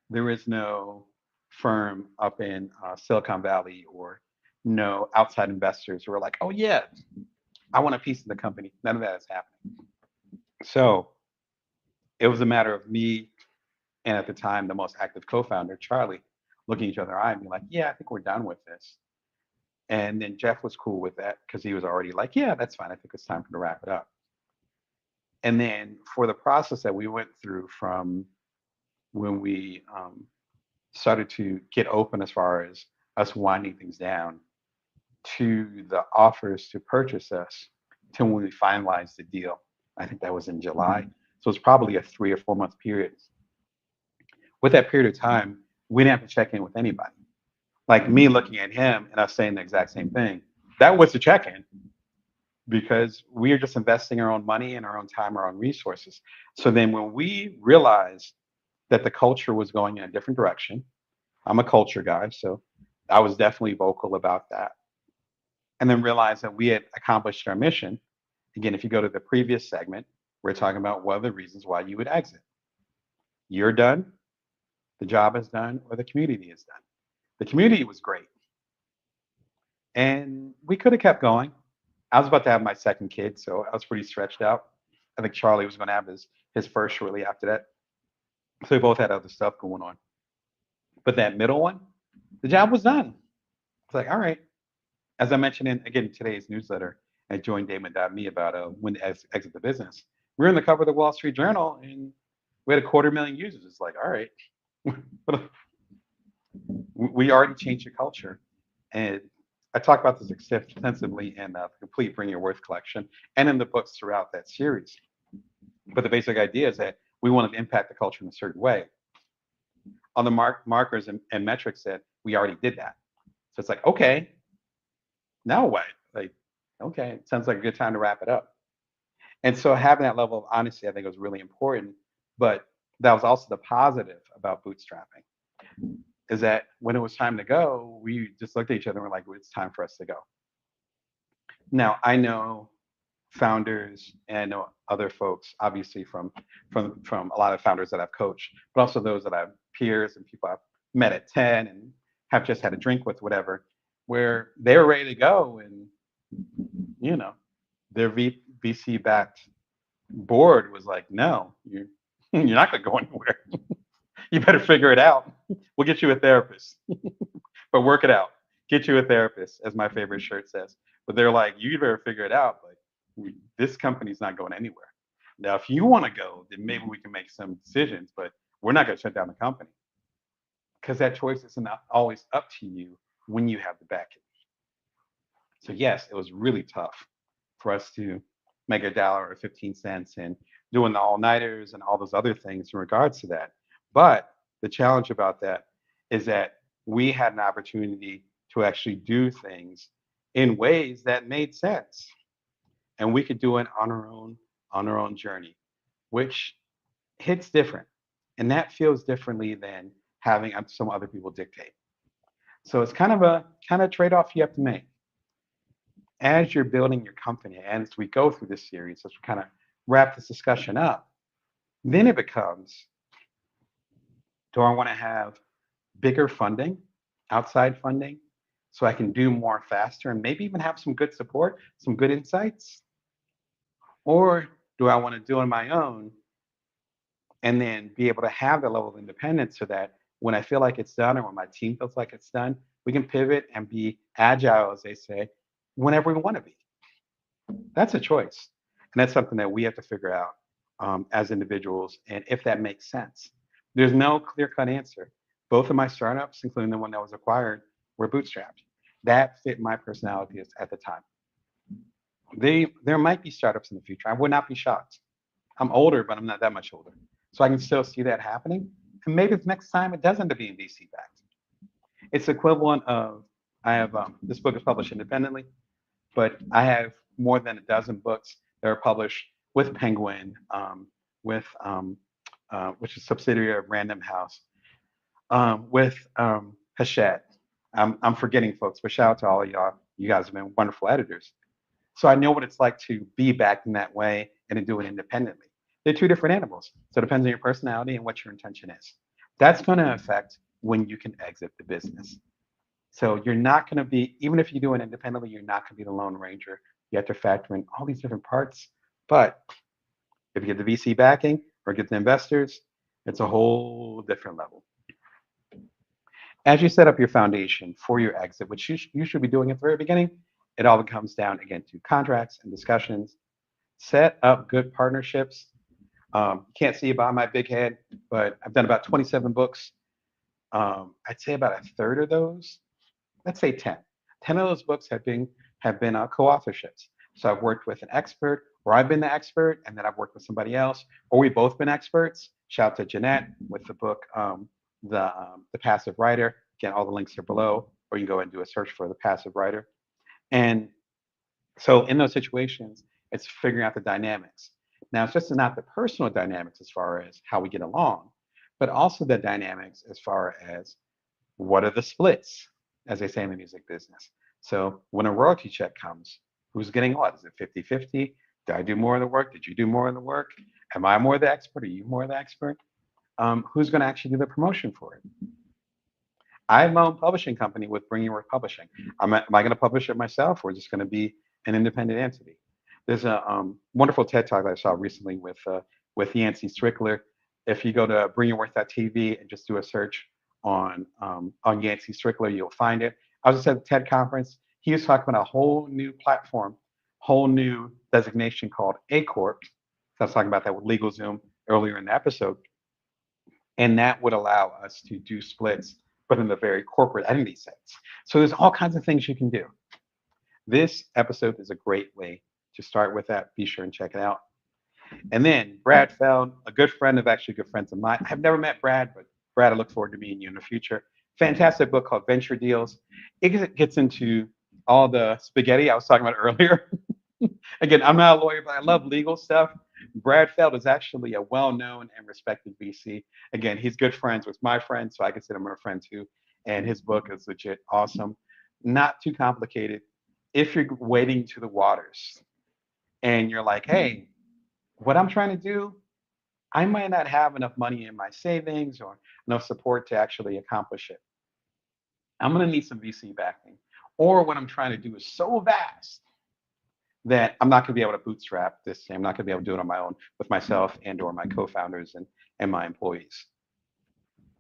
There is no firm up in Silicon Valley or no outside investors who are like, oh yeah, I want a piece of the company. None of that is happening. So it was a matter of me and at the time the most active co-founder, Charlie, looking each other in the eye and being like, yeah, I think we're done with this. And then Jeff was cool with that because he was already like, yeah, that's fine. I think it's time for to wrap it up. And then for the process that we went through from when we started to get open as far as us winding things down to the offers to purchase us to when we finalized the deal, I think that was in July. So it's probably a 3 or 4 month period. With that period of time, we didn't have to check in with anybody. Like me looking at him and us saying the exact same thing. That was the check in because we are just investing our own money and our own time, our own resources. So then when we realized that the culture was going in a different direction, I'm a culture guy, so I was definitely vocal about that. And then realized that we had accomplished our mission. Again, if you go to the previous segment, we're talking about what are the reasons why you would exit. You're done, the job is done, or the community is done. The community was great. And we could have kept going. I was about to have my second kid, so I was pretty stretched out. I think Charlie was going to have his first shortly after that. So we both had other stuff going on. But that middle one, the job was done. It's like, all right. As I mentioned in again today's newsletter at joindamon.me about when to exit the business. We were in the cover of the Wall Street Journal and we had 250,000 users. It's like, all right, we already changed the culture. And I talk about this extensively in the complete Bring Your Worth collection and in the books throughout that series. But the basic idea is that we want to impact the culture in a certain way. On the markers and metrics that we already did that. So it's like, okay, now what? Like, okay, it sounds like a good time to wrap it up. And so having that level of honesty, I think was really important. But that was also the positive about bootstrapping, is that when it was time to go, we just looked at each other and were like, well, it's time for us to go. Now I know founders and I know other folks, obviously from a lot of founders that I've coached, but also those that I've peers and people I've met at 10 and have just had a drink with, whatever, where they were ready to go and you know their VC backed board was like, no, you're not going to go anywhere. You better figure it out. We'll get you a therapist, but work it out. Get you a therapist, as my favorite shirt says. But they're like, you better figure it out. Like, this company's not going anywhere. Now, if you want to go, then maybe we can make some decisions, but we're not going to shut down the company because that choice isn't always up to you when you have the backing. So yes, it was really tough for us to make $1 or 15 cents and doing the all-nighters and all those other things in regards to that. But the challenge about that is that we had an opportunity to actually do things in ways that made sense. And we could do it on our own journey, which hits different. And that feels differently than having some other people dictate. So it's kind of trade-off you have to make as you're building your company, and as we go through this series, as we kind of wrap this discussion up, then it becomes, do I want to have bigger funding, outside funding, so I can do more faster and maybe even have some good support, some good insights? Or do I want to do it on my own and then be able to have the level of independence so that when I feel like it's done or when my team feels like it's done, we can pivot and be agile, as they say, whenever we want to be? That's a choice. And that's something that we have to figure out as individuals and if that makes sense. There's no clear cut answer. Both of my startups, including the one that was acquired, were bootstrapped. That fit my personality at the time. There might be startups in the future. I would not be shocked. I'm older, but I'm not that much older. So I can still see that happening. And maybe the next time it does end up being VC backed. It's equivalent of, I have this book is published independently, but I have more than a dozen books that are published with Penguin, which is a subsidiary of Random House, with Hachette. I'm forgetting folks, but shout out to all of y'all. You guys have been wonderful editors. So I know what it's like to be backed in that way and to do it independently. They're two different animals. So it depends on your personality and what your intention is. That's going to affect when you can exit the business. So you're not going to be, even if you do it independently, you're not going to be the lone ranger. You have to factor in all these different parts. But if you get the VC backing or get the investors, it's a whole different level. As you set up your foundation for your exit, which you should be doing at the very beginning, it all comes down again to contracts and discussions. Set up good partnerships. You can't see it by my big head, but I've done about 27 books. I'd say about a third of those, let's say 10. 10 of those books have been co-authorships. So I've worked with an expert or I've been the expert and then I've worked with somebody else, or we've both been experts. Shout out to Jeanette with the book, the Passive Writer. Again, all the links are below, or you can go and do a search for the Passive Writer. And so in those situations, it's figuring out the dynamics. Now, it's just not the personal dynamics as far as how we get along, but also the dynamics as far as what are the splits, as they say in the music business. So when a royalty check comes, who's getting what? Is it 50-50? Did I do more of the work? Did you do more of the work? Am I more the expert? Are you more the expert? Who's going to actually do the promotion for it? I have my own publishing company with Bringing Worth Publishing. Am I going to publish it myself, or is it going to be an independent entity? There's a wonderful TED Talk that I saw recently with Yancey Strickler. If you go to bringingworth.tv and just do a search on Yancey Strickler, you'll find it. I was just at the TED conference. He was talking about a whole new platform, whole new designation called A Corp. So I was talking about that with LegalZoom earlier in the episode. And that would allow us to do splits, but in the very corporate entity sense. So there's all kinds of things you can do. This episode is a great way to start with that. Be sure and check it out. And then Brad Feld, a good friend of actually good friends of mine. I've never met Brad, but Brad, I look forward to meeting you in the future. Fantastic book called Venture Deals. It gets into all the spaghetti I was talking about earlier. Again, I'm not a lawyer, but I love legal stuff. Brad Feld is actually a well-known and respected VC. Again, he's good friends with my friend, so I consider him a friend too. And his book is legit awesome. Not too complicated. If you're wading to the waters and you're like, hey, what I'm trying to do, I might not have enough money in my savings or enough support to actually accomplish it. I'm going to need some VC backing. Or what I'm trying to do is so vast that I'm not going to be able to bootstrap this. I'm not going to be able to do it on my own with myself and or my co-founders and my employees.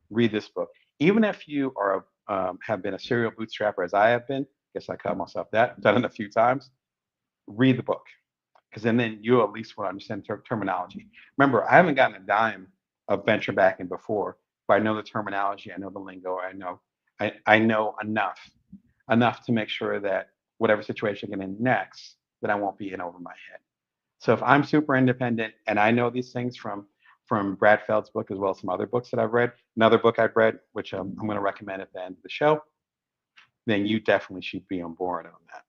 Read this book. Even if you are have been a serial bootstrapper as I have been, I guess I cut myself that, done it a few times, read the book. Because then you at least will understand terminology. Remember, I haven't gotten a dime of venture backing before, but I know the terminology, I know the lingo, I know enough to make sure that whatever situation I get in next, that I won't be in over my head. So if I'm super independent and I know these things from Brad Feld's book as well as some other books that I've read, another book I've read, which I'm going to recommend at the end of the show, then you definitely should be on board on that.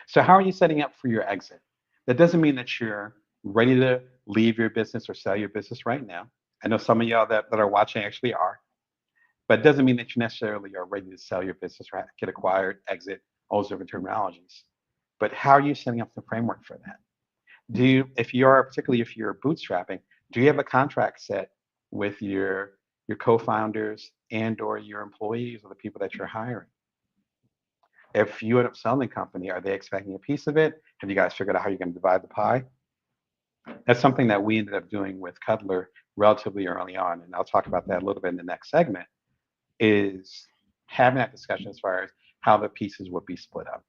So how are you setting up for your exit? That doesn't mean that you're ready to leave your business or sell your business right now. I know some of y'all that are watching actually are, but it doesn't mean that you necessarily are ready to sell your business or get acquired, exit, all those different terminologies. But how are you setting up the framework for that? Particularly if you're bootstrapping, do you have a contract set with your co-founders and or your employees or the people that you're hiring? If you end up selling the company, are they expecting a piece of it? Have you guys figured out how you're going to divide the pie? That's something that we ended up doing with Cutler relatively early on, and I'll talk about that a little bit in the next segment, is having that discussion as far as how the pieces would be split up.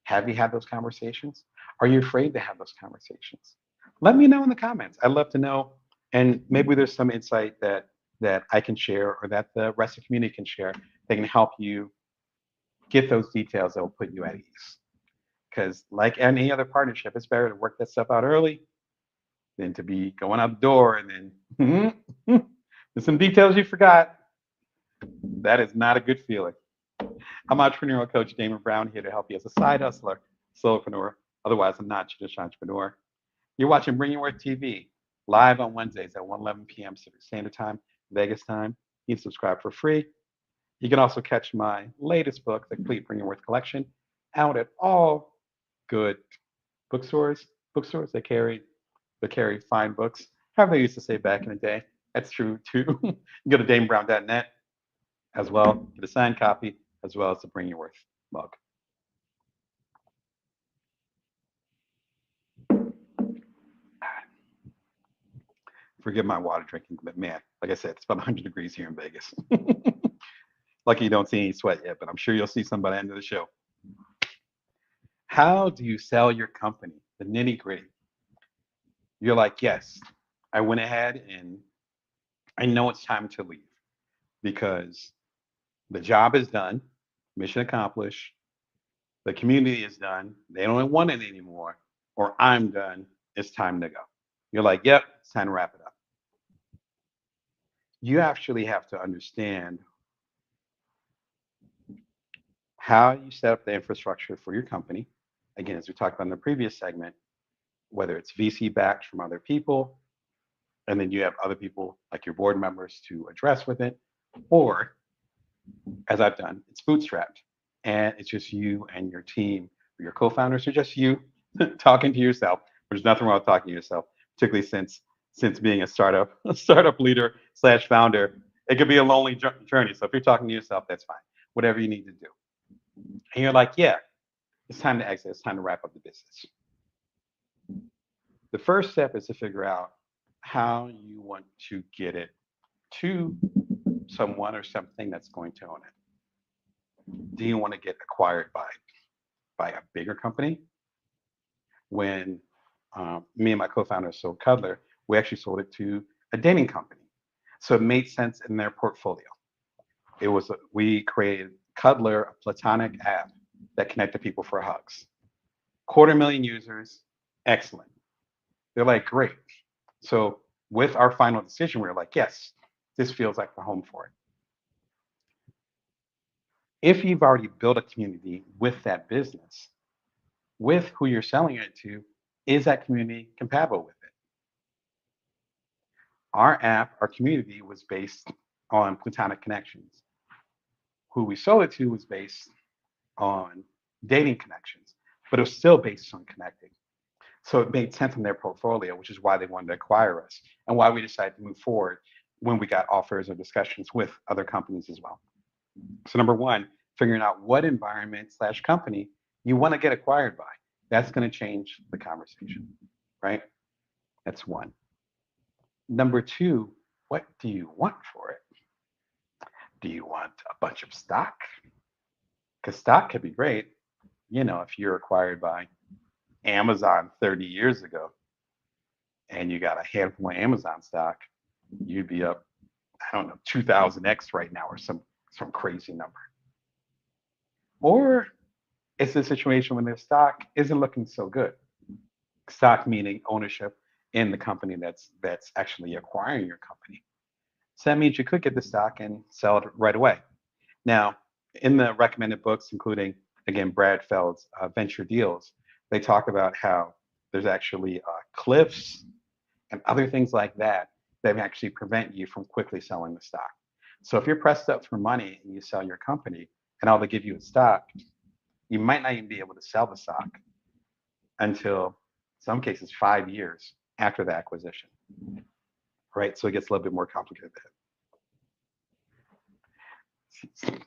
Have you had those conversations? Are you afraid to have those conversations? Let me know in the comments. I'd love to know, and maybe there's some insight that I can share or that the rest of the community can share that can help you get those details that will put you at ease. Because like any other partnership, it's better to work that stuff out early than to be going out the door and then there's some details you forgot. That is not a good feeling. I'm entrepreneurial coach Damon Brown here to help you as a side hustler, solopreneur, otherwise a non-traditional entrepreneur. You're watching Bring Your Worth TV live on Wednesdays at 1:11 p.m. Pacific Standard Time, Vegas time. You can subscribe for free. You can also catch my latest book, The Complete Bring Your Worth Collection, out at all good bookstores. Bookstores that carry fine books. However they used to say back in the day. That's true too. You go to DamonBrown.net as well, get a signed copy, as well as the Bring Your Worth mug. Forgive my water drinking, but man, like I said, it's about 100 degrees here in Vegas. Lucky you don't see any sweat yet, but I'm sure you'll see some by the end of the show. How do you sell your company? The nitty gritty. You're like, yes, I went ahead and I know it's time to leave because the job is done, mission accomplished, the community is done, they don't want it anymore. or I'm done, it's time to go. You're like, yep, it's time to wrap it up. You actually have to understand how you set up the infrastructure for your company. Again, as we talked about in the previous segment, whether it's VC backed from other people, and then you have other people like your board members to address with it, or as I've done, it's bootstrapped and it's just you and your team or your co-founders or just you talking to yourself. There's nothing wrong with talking to yourself, particularly since being a startup a startup leader slash founder, it could be a lonely journey. So if you're talking to yourself, that's fine. Whatever you need to do. And you're like, yeah, it's time to exit. It's time to wrap up the business. The first step is to figure out how you want to get it to someone or something that's going to own it. Do you want to get acquired by a bigger company? When me and my co-founder sold Cuddler, we actually sold it to a dating company, so it made sense in their portfolio. We created Cuddler, a platonic app that connected people for hugs. 250,000 users, excellent. They're like, great. So with our final decision, we were like, yes, this feels like the home for it. If you've already built a community with that business, with who you're selling it to, is that community compatible with it? Our app, our community was based on platonic connections. Who we sold it to was based on dating connections, but it was still based on connecting. So it made sense in their portfolio, which is why they wanted to acquire us and why we decided to move forward when we got offers or discussions with other companies as well. So number one, figuring out what environment slash company you want to get acquired by. That's going to change the conversation, right? That's one. Number two, what do you want for it? Do you want a bunch of stock? Because stock could be great. If you're acquired by Amazon 30 years ago and you got a handful of Amazon stock, you'd be up, I don't know, 2000x right now or some crazy number. Or it's a situation when their stock isn't looking so good. Stock meaning ownership in the company that's actually acquiring your company. So that means you could get the stock and sell it right away. Now, in the recommended books, including again Brad Feld's Venture Deals, they talk about how there's actually cliffs and other things like that that actually prevent you from quickly selling the stock. So if you're pressed up for money and you sell your company and all they give you is stock, you might not even be able to sell the stock until, in some cases, 5 years after the acquisition, right? So it gets a little bit more complicated.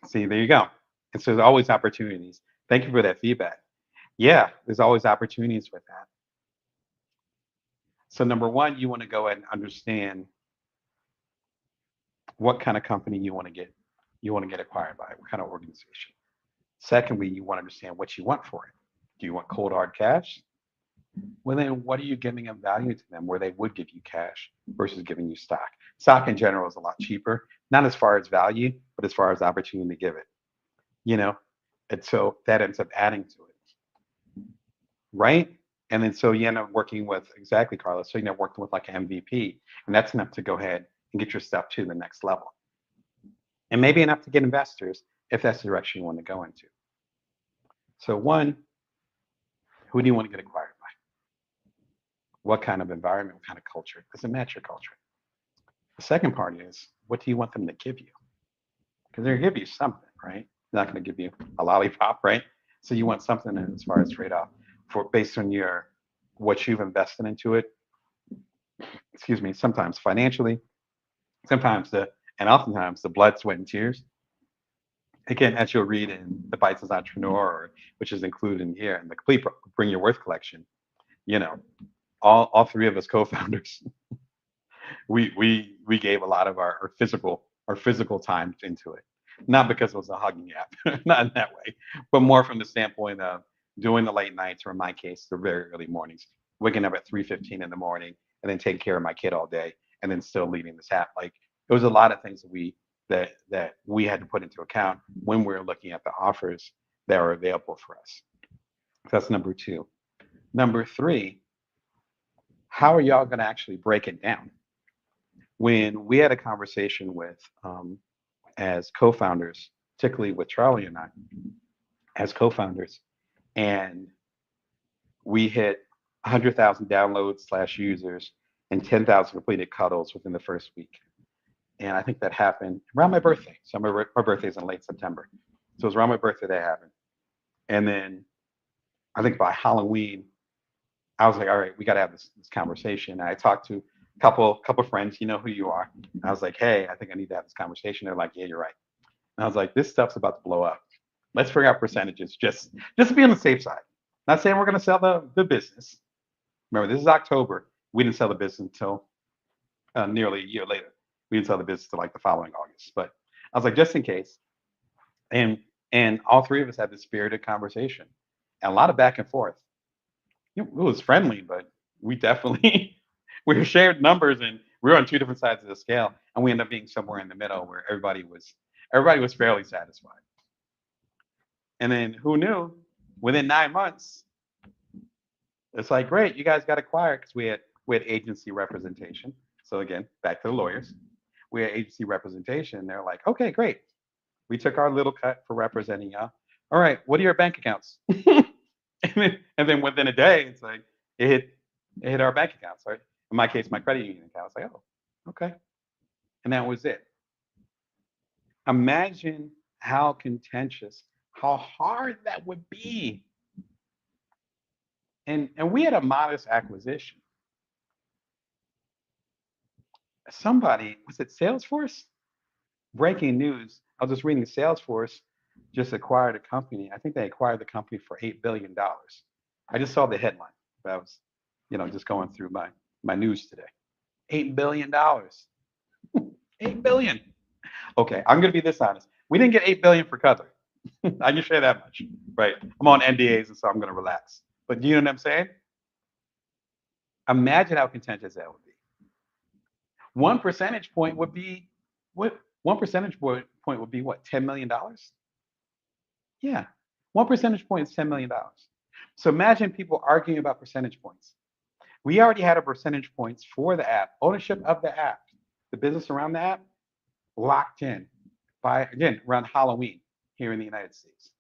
See, there you go. And so there's always opportunities. Thank you for that feedback. Yeah, there's always opportunities with that. So number one, you want to go ahead and understand what kind of company you want to get acquired by, what kind of organization. Secondly, you want to understand what you want for it. Do you want cold hard cash? Well, then what are you giving of value to them where they would give you cash versus giving you stock? Stock in general is a lot cheaper, not as far as value, but as far as opportunity to give it, you know? And so that ends up adding to it, right? And then so you end up working with, exactly, Carlos. So you end up working with like an MVP, and that's enough to go ahead and get your stuff to the next level. And maybe enough to get investors if that's the direction you want to go into. So one, who do you want to get acquired by? What kind of environment, what kind of culture? Does it match your culture? The second part is, what do you want them to give you? Because they're going to give you something, right? They're not going to give you a lollipop, right? So you want something as far as trade-off for based on what you've invested into it. Excuse me. Sometimes financially, sometimes and oftentimes the blood, sweat, and tears. Again, as you'll read in the Bites as Entrepreneur, which is included in here in the complete Bring Your Worth collection, you know, all three of us co-founders, we gave a lot of our physical time into it. Not because it was a hugging app, not in that way, but more from the standpoint of doing the late nights, or in my case, the very early mornings, waking up at 3:15 in the morning, and then taking care of my kid all day, and then still leading this app. Like, it was a lot of things that we had to put into account when we were looking at the offers that were available for us. That's number two. Number three, how are y'all going to actually break it down? When we had a conversation with, as co-founders, particularly with Charlie and I, as co-founders, and we hit 100,000 downloads slash users and 10,000 completed cuddles within the first week. And I think that happened around my birthday. So my birthday is in late September. So it was around my birthday that happened. And then I think by Halloween, I was like, all right, we got to have this conversation. And I talked to a couple friends, you know who you are. And I was like, hey, I think I need to have this conversation. They're like, yeah, you're right. And I was like, this stuff's about to blow up. Let's figure out percentages just to be on the safe side. Not saying we're going to sell the business. Remember, this is October. We didn't sell the business until nearly a year later. We didn't sell the business till like the following August. But I was like, just in case. And all three of us had this spirited conversation and a lot of back and forth. It was friendly, but we definitely we shared numbers and we were on two different sides of the scale, and we ended up being somewhere in the middle where everybody was fairly satisfied. And then who knew? Within 9 months, it's like, great, you guys got acquired because we had agency representation. So again, back to the lawyers. We had agency representation. They're like, okay, great. We took our little cut for representing y'all. All right, what are your bank accounts? And then within a day, it's like it hit our bank accounts, right? In my case, my credit union account. I was like, oh, okay. And that was it. Imagine how contentious, how hard that would be. And we had a modest acquisition. Somebody, was it Salesforce? Breaking news. I was just reading Salesforce just acquired a company. I think they acquired the company for $8 billion. I just saw the headline. I was, just going through my news today. $8 billion. 8 billion. Okay, I'm gonna be this honest. We didn't get 8 billion for Qatar. I can share that much, right? I'm on NDAs, and so I'm gonna relax. But do you know what I'm saying? Imagine how contentious that would be. 1 percentage point would be what? 1 percentage point would be what? $10 million. Yeah, 1 percentage point is $10 million. So imagine people arguing about percentage points. We already had a percentage points for the app, ownership of the app, the business around the app, locked in by, again, around Halloween here in the United States.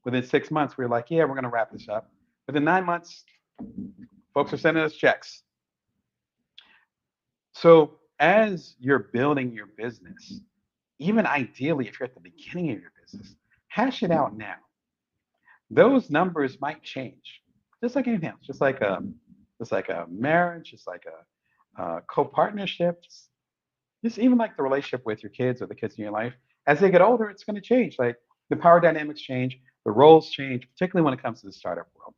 Within 6 months, we were like, yeah, we're going to wrap this up. Within 9 months, folks are sending us checks. So as you're building your business, even ideally, if you're at the beginning of your business, hash it out now. Those numbers might change, just like anything else, just like a marriage, just like a co-partnership, just even like the relationship with your kids or the kids in your life. As they get older, it's going to change. Like the power dynamics change, the roles change, particularly when it comes to the startup world.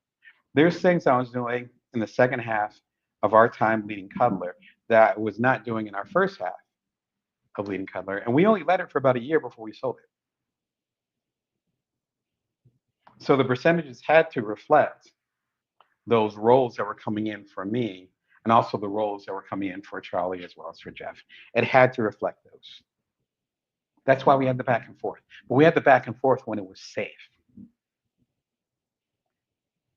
There's things I was doing in the second half of our time leading Cuddler that I was not doing in our first half of leading Cuddler, and we only led it for about a year before we sold it. So the percentages had to reflect those roles that were coming in for me, and also the roles that were coming in for Charlie as well as for Jeff. It had to reflect those. That's why we had the back and forth. But we had the back and forth when it was safe.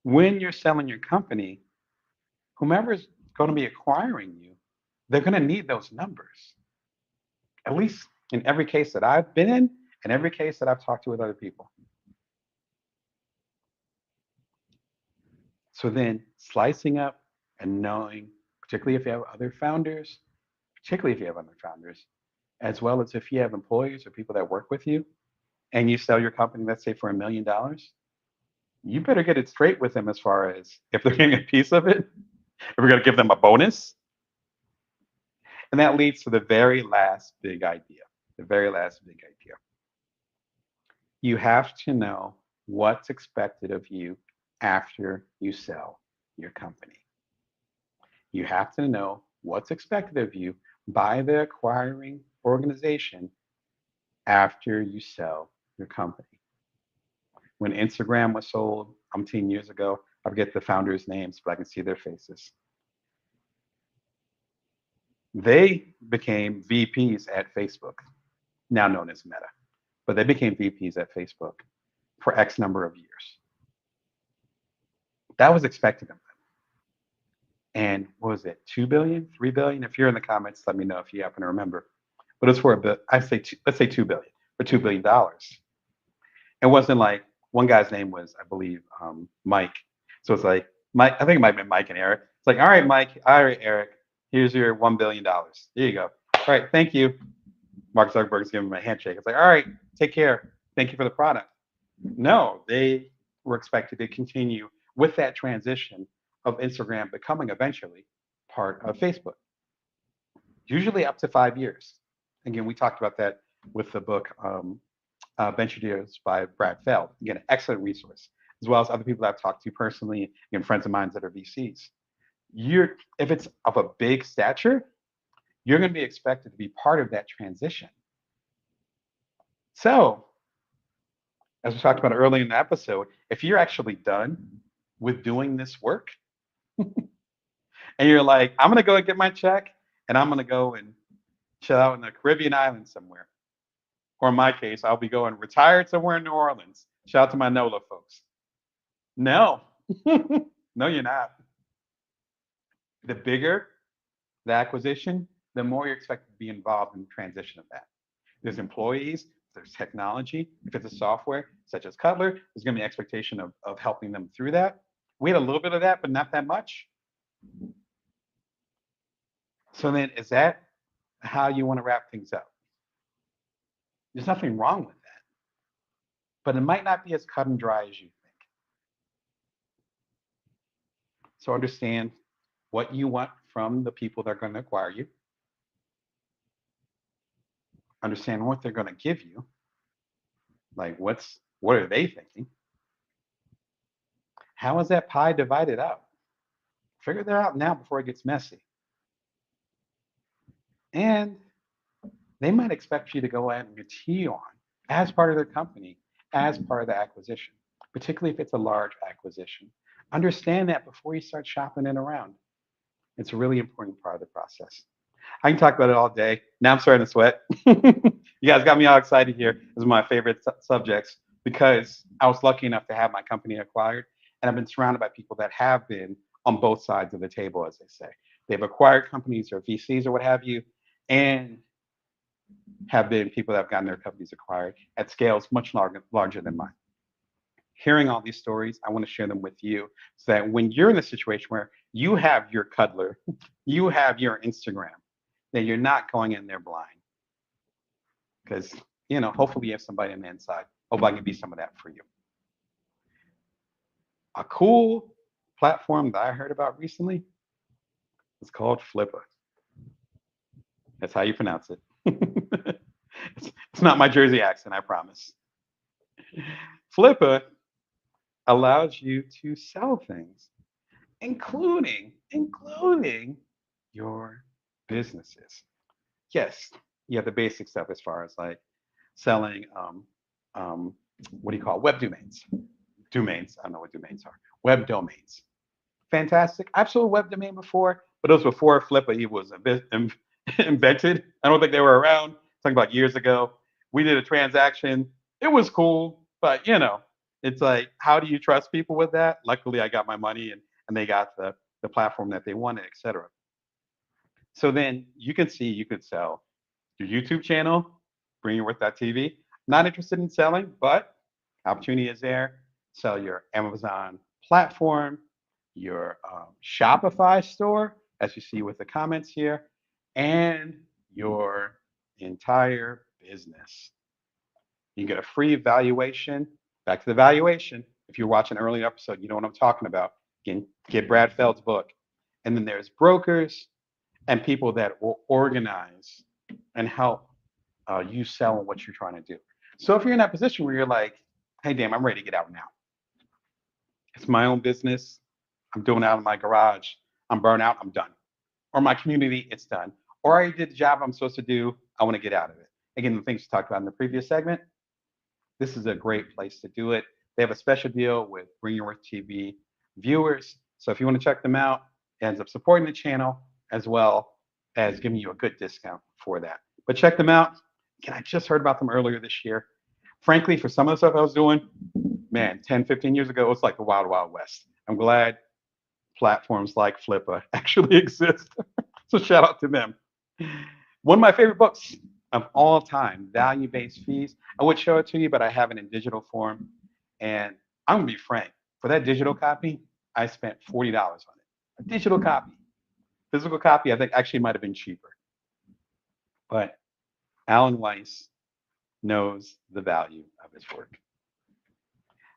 When you're selling your company, whomever's going to be acquiring you, they're going to need those numbers. At least in every case that I've been in, and every case that I've talked to with other people. So then slicing up and knowing, particularly if you have other founders, as well as if you have employees or people that work with you, and you sell your company, let's say for $1 million, you better get it straight with them as far as if they're getting a piece of it, if we're going to give them a bonus. And that leads to the very last big idea. You have to know what's expected of you after you sell your company. You have to know what's expected of you by the acquiring organization after you sell your company. When Instagram was sold 10 years ago, I forget the founders' names, but I can see their faces. They became VPs at Facebook, now known as Meta, but they became VPs at Facebook for X number of years. That was expected of them. And what was it, 2 billion, 3 billion? If you're in the comments, let me know if you happen to remember. But it's for a bit. I say let's say 2 billion for $2 billion. It wasn't like one guy's name was, I believe, Mike. So it's like Mike. I think it might have been Mike and Eric. It's like, all right, Mike. All right, Eric. Here's your $1 billion. There you go. All right, thank you. Mark Zuckerberg's giving him a handshake. It's like, all right, take care. Thank you for the product. No, they were expected to continue with that transition of Instagram becoming eventually part of Facebook, usually up to 5 years. Again, we talked about that with the book Venture Deals by Brad Feld. Again, an excellent resource, as well as other people I've talked to personally, and friends of mine that are VCs. If it's of a big stature, you're going to be expected to be part of that transition. So, as we talked about earlier in the episode, if you're actually done with doing this work and you're like, I'm going to go and get my check and I'm going to go and chill out in the Caribbean island somewhere. Or in my case, I'll be going retired somewhere in New Orleans. Shout out to my NOLA folks. No, no, you're not. The bigger the acquisition, the more you're expected to be involved in the transition of that. There's employees, there's technology. If it's a software such as Cutler, there's going to be an expectation of helping them through that. We had a little bit of that, but not that much. So then, is that how you want to wrap things up? There's nothing wrong with that, but it might not be as cut and dry as you think. So understand what you want from the people that are going to acquire you. Understand what they're going to give you. Like what are they thinking? How is that pie divided up? Figure that out now before it gets messy. And they might expect you to go out and get tea on as part of their company, as part of the acquisition, particularly if it's a large acquisition. Understand that before you start shopping it around. It's a really important part of the process. I can talk about it all day. Now I'm starting to sweat. You guys got me all excited here. This is my favorite subjects because I was lucky enough to have my company acquired, and I've been surrounded by people that have been on both sides of the table, as they say. They've acquired companies or VCs or what have you, and have been people that have gotten their companies acquired at scales much larger than mine. Hearing all these stories, I want to share them with you so that when you're in a situation where you have your Cuddler, you have your Instagram, then you're not going in there blind. Because, hopefully you have somebody on the inside. Hope I can be some of that for you. A cool platform that I heard about recently is called Flippa. That's how you pronounce it. It's not my Jersey accent, I promise. Flippa allows you to sell things, including your businesses. Yes, you have the basic stuff as far as like selling, what do you call it? Web domains? Domains. I don't know what domains are. Web domains. Fantastic. I've sold a web domain before, but it was before Flippa was invented. I don't think they were around. Talking about years ago. We did a transaction. It was cool, but it's like, how do you trust people with that? Luckily, I got my money and they got the platform that they wanted, etc. So then you could sell your YouTube channel, BringYourWorth.tv. Not interested in selling, but opportunity is there. Sell your Amazon platform, your Shopify store, as you see with the comments here, and your entire business. You get a free valuation. Back to the valuation. If you're watching an earlier episode, you know what I'm talking about. Again, get Brad Feld's book. And then there's brokers and people that will organize and help you sell what you're trying to do. So if you're in that position where you're like, hey, damn, I'm ready to get out now. It's my own business. I'm doing it out of my garage. I'm burnt out. I'm done. Or my community, it's done. Or I did the job I'm supposed to do. I want to get out of it. Again, the things we talked about in the previous segment, this is a great place to do it. They have a special deal with Bring Your Worth TV viewers. So if you want to check them out, it ends up supporting the channel as well as giving you a good discount for that. But check them out. Again, I just heard about them earlier this year. Frankly, for some of the stuff I was doing, man, 10, 15 years ago, it was like the wild, wild west. I'm glad platforms like Flippa actually exist. So shout out to them. One of my favorite books of all time, Value-Based Fees. I would show it to you, but I have it in digital form. And I'm gonna be frank, for that digital copy, I spent $40 on it. A digital copy. Physical copy, I think actually might have been cheaper. But Alan Weiss knows the value of his work.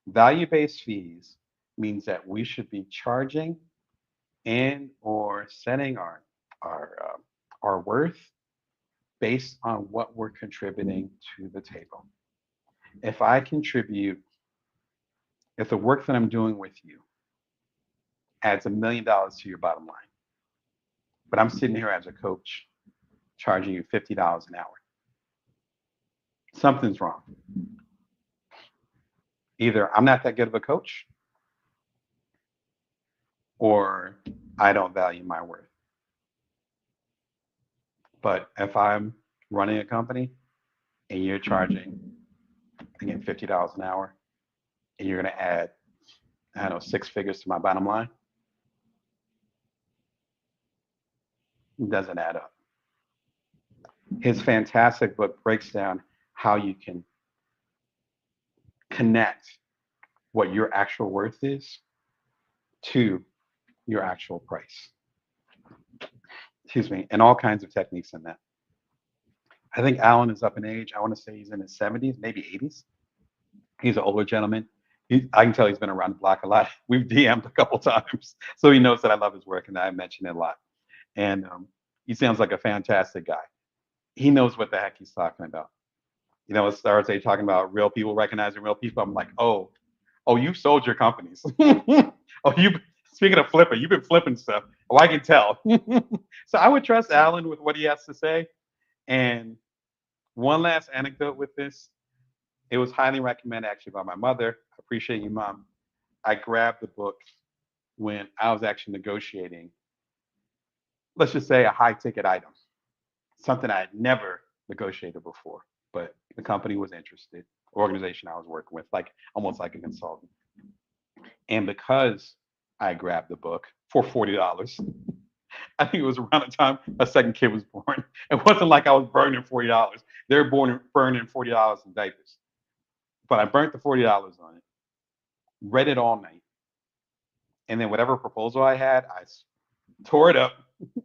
Value-based fees means that we should be charging and or setting our our worth based on what we're contributing to the table. If I contribute, if the work that I'm doing with you adds $1 million to your bottom line, but I'm sitting here as a coach charging you $50 an hour, something's wrong. Either I'm not that good of a coach or I don't value my worth. But if I'm running a company and you're charging, again, $50 an hour, and you're going to add, I don't know, six figures to my bottom line, it doesn't add up. His fantastic book breaks down how you can connect what your actual worth is to your actual price. Excuse me, and all kinds of techniques in that. I think Alan is up in age. I want to say he's in his 70s, maybe 80s. He's an older gentleman. I can tell he's been around the block a lot. We've DM'd a couple times, so he knows that I love his work and I mention it a lot. And he sounds like a fantastic guy. He knows what the heck he's talking about. You know, as far as they talking about real people recognizing real people, I'm like, oh, you sold your companies. Oh, you speaking of flipping, you've been flipping stuff. Oh, I can tell. So I would trust Alan with what he has to say. And one last anecdote with this. It was highly recommended actually by my mother. I appreciate you, Mom. I grabbed the book when I was actually negotiating, let's just say a high ticket item, something I had never negotiated before, but the company was interested, organization I was working with, like almost like a consultant. And because I grabbed the book for $40, I think it was around the time a second kid was born. It wasn't like I was burning $40. They were burning $40 in diapers. But I burnt the $40 on it, read it all night, and then whatever proposal I had, I tore it up,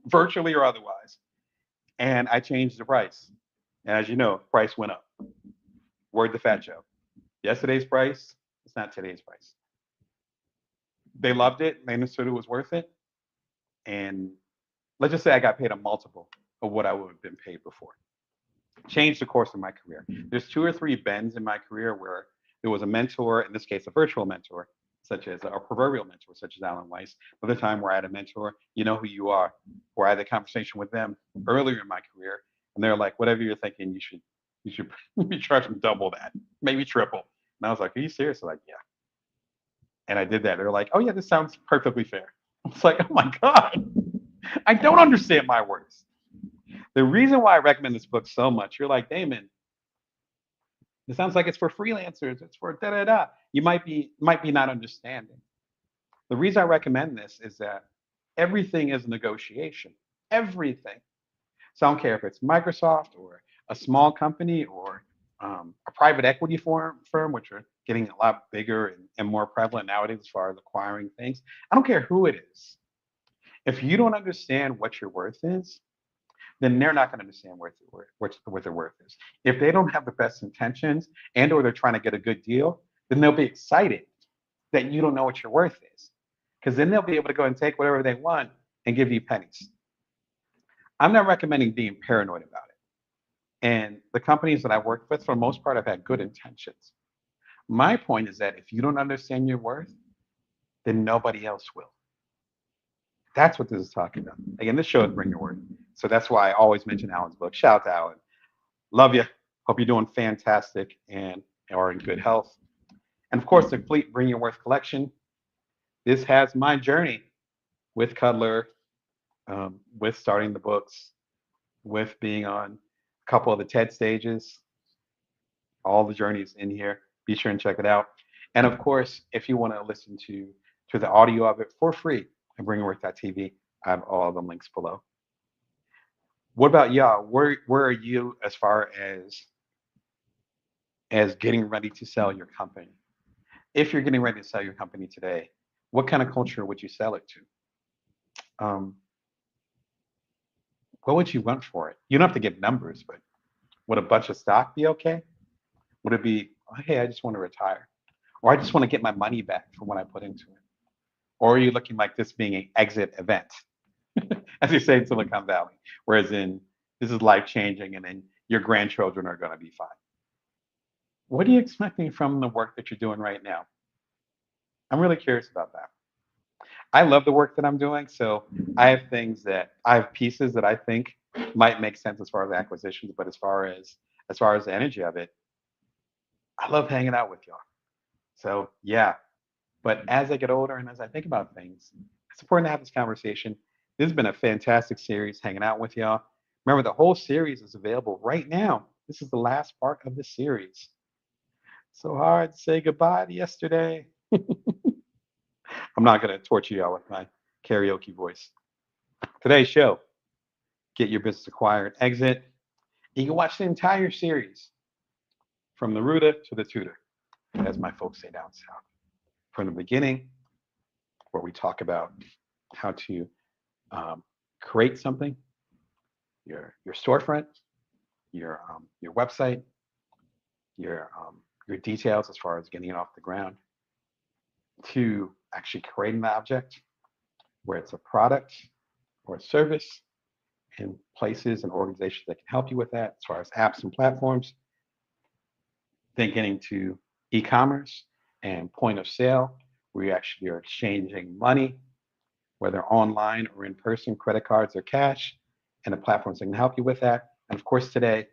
virtually or otherwise, and I changed the price. And as you know, price went up. Word to Fat Joe. Yesterday's price, it's not today's price. They loved it. They understood it was worth it. And let's just say I got paid a multiple of what I would have been paid before. Changed the course of my career. There's two or three bends in my career where there was a mentor, in this case, a virtual mentor, such as a proverbial mentor, such as Alan Weiss. Another time where I had a mentor, you know who you are, where I had a conversation with them earlier in my career, and they're like, whatever you're thinking, you should be charging double that, maybe triple. And I was like, are you serious? They're like, yeah. And I did that. They're like, oh yeah, this sounds perfectly fair. I was like, oh my God, I don't understand my words. The reason why I recommend this book so much, you're like, Damon, it sounds like it's for freelancers, it's for da da da. You might be not understanding. The reason I recommend this is that everything is a negotiation. Everything. So I don't care if it's Microsoft or a small company or a private equity firm, which are getting a lot bigger and more prevalent nowadays as far as acquiring things. I don't care who it is. If you don't understand what your worth is, then they're not going to understand what their worth is. If they don't have the best intentions and or they're trying to get a good deal, then they'll be excited that you don't know what your worth is. Because then they'll be able to go and take whatever they want and give you pennies. I'm not recommending being paranoid about it. And the companies that I worked with, for the most part, have had good intentions. My point is that if you don't understand your worth, then nobody else will. That's what this is talking about. Again, this show is Bring Your Worth. So that's why I always mention Alan's book. Shout out to Alan. Love you. Hope you're doing fantastic and are in good health. And of course, the complete Bring Your Worth collection. This has my journey with Cuddler, with starting the books, with being on a couple of the TED stages, all the journeys in here. Be sure and check it out. And of course, if you want to listen to to the audio of it for free at bringingworth.tv. I have all the links below. What about y'all? Where are you as far as getting ready to sell your company? If you're getting ready to sell your company today, what kind of culture would you sell it to? What would you want for it? You don't have to give numbers, but would a bunch of stock be okay? Would it be, oh, hey, I just want to retire, or I just want to get my money back from what I put into it? Or are you looking like this being an exit event, as you say in Silicon Valley, whereas in this is life changing, and then your grandchildren are going to be fine? What are you expecting from the work that you're doing right now? I'm really curious about that. I love the work that I'm doing, so I have pieces that I think might make sense as far as acquisitions, but as far as the energy of it, I love hanging out with y'all. So yeah, but as I get older and as I think about things, it's important to have this conversation. This has been a fantastic series hanging out with y'all. Remember, the whole series is available right now. This is the last part of the series. So hard to say goodbye to yesterday. I'm not going to torture y'all with my karaoke voice. Today's show, Get Your Business Acquired, Exit. You can watch the entire series from the rooter to the tutor, as my folks say down south. From the beginning, where we talk about how to create something, your storefront, your website, your details as far as getting it off the ground, to actually creating the object, where it's a product or a service, and places and organizations that can help you with that as far as apps and platforms. Then getting to e-commerce and point of sale, where you actually are exchanging money, whether online or in person, credit cards or cash, and the platforms that can help you with that. And of course, today,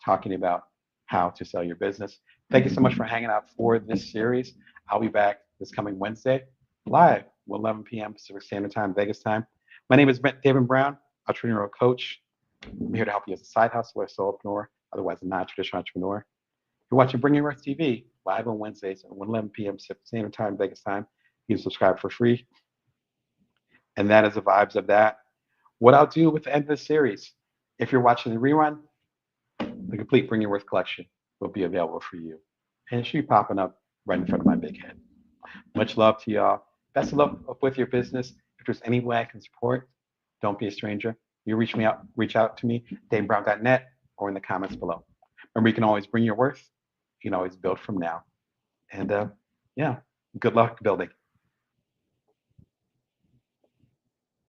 talking about how to sell your business. Thank you so much for hanging out for this series. I'll be back this coming Wednesday, live at 11 p.m. Pacific Standard Time, Vegas time. My name is David Brown, entrepreneurial coach. I'm here to help you as a side hustler, solopreneur, otherwise a non-traditional entrepreneur. You're watching Bring Your Worth TV live on Wednesdays at 11 p.m. Pacific Standard Time, Vegas time. You can subscribe for free. And that is the vibes of that. What I'll do with the end of the series, if you're watching the rerun, the complete Bring Your Worth collection will be available for you. And it should be popping up right in front of my big head. Much love to y'all. Best of luck with your business. If there's any way I can support, don't be a stranger. You reach out to me, DaveBrown.net, or in the comments below. Remember, you can always bring your worth. You can always build from now. And yeah, good luck building.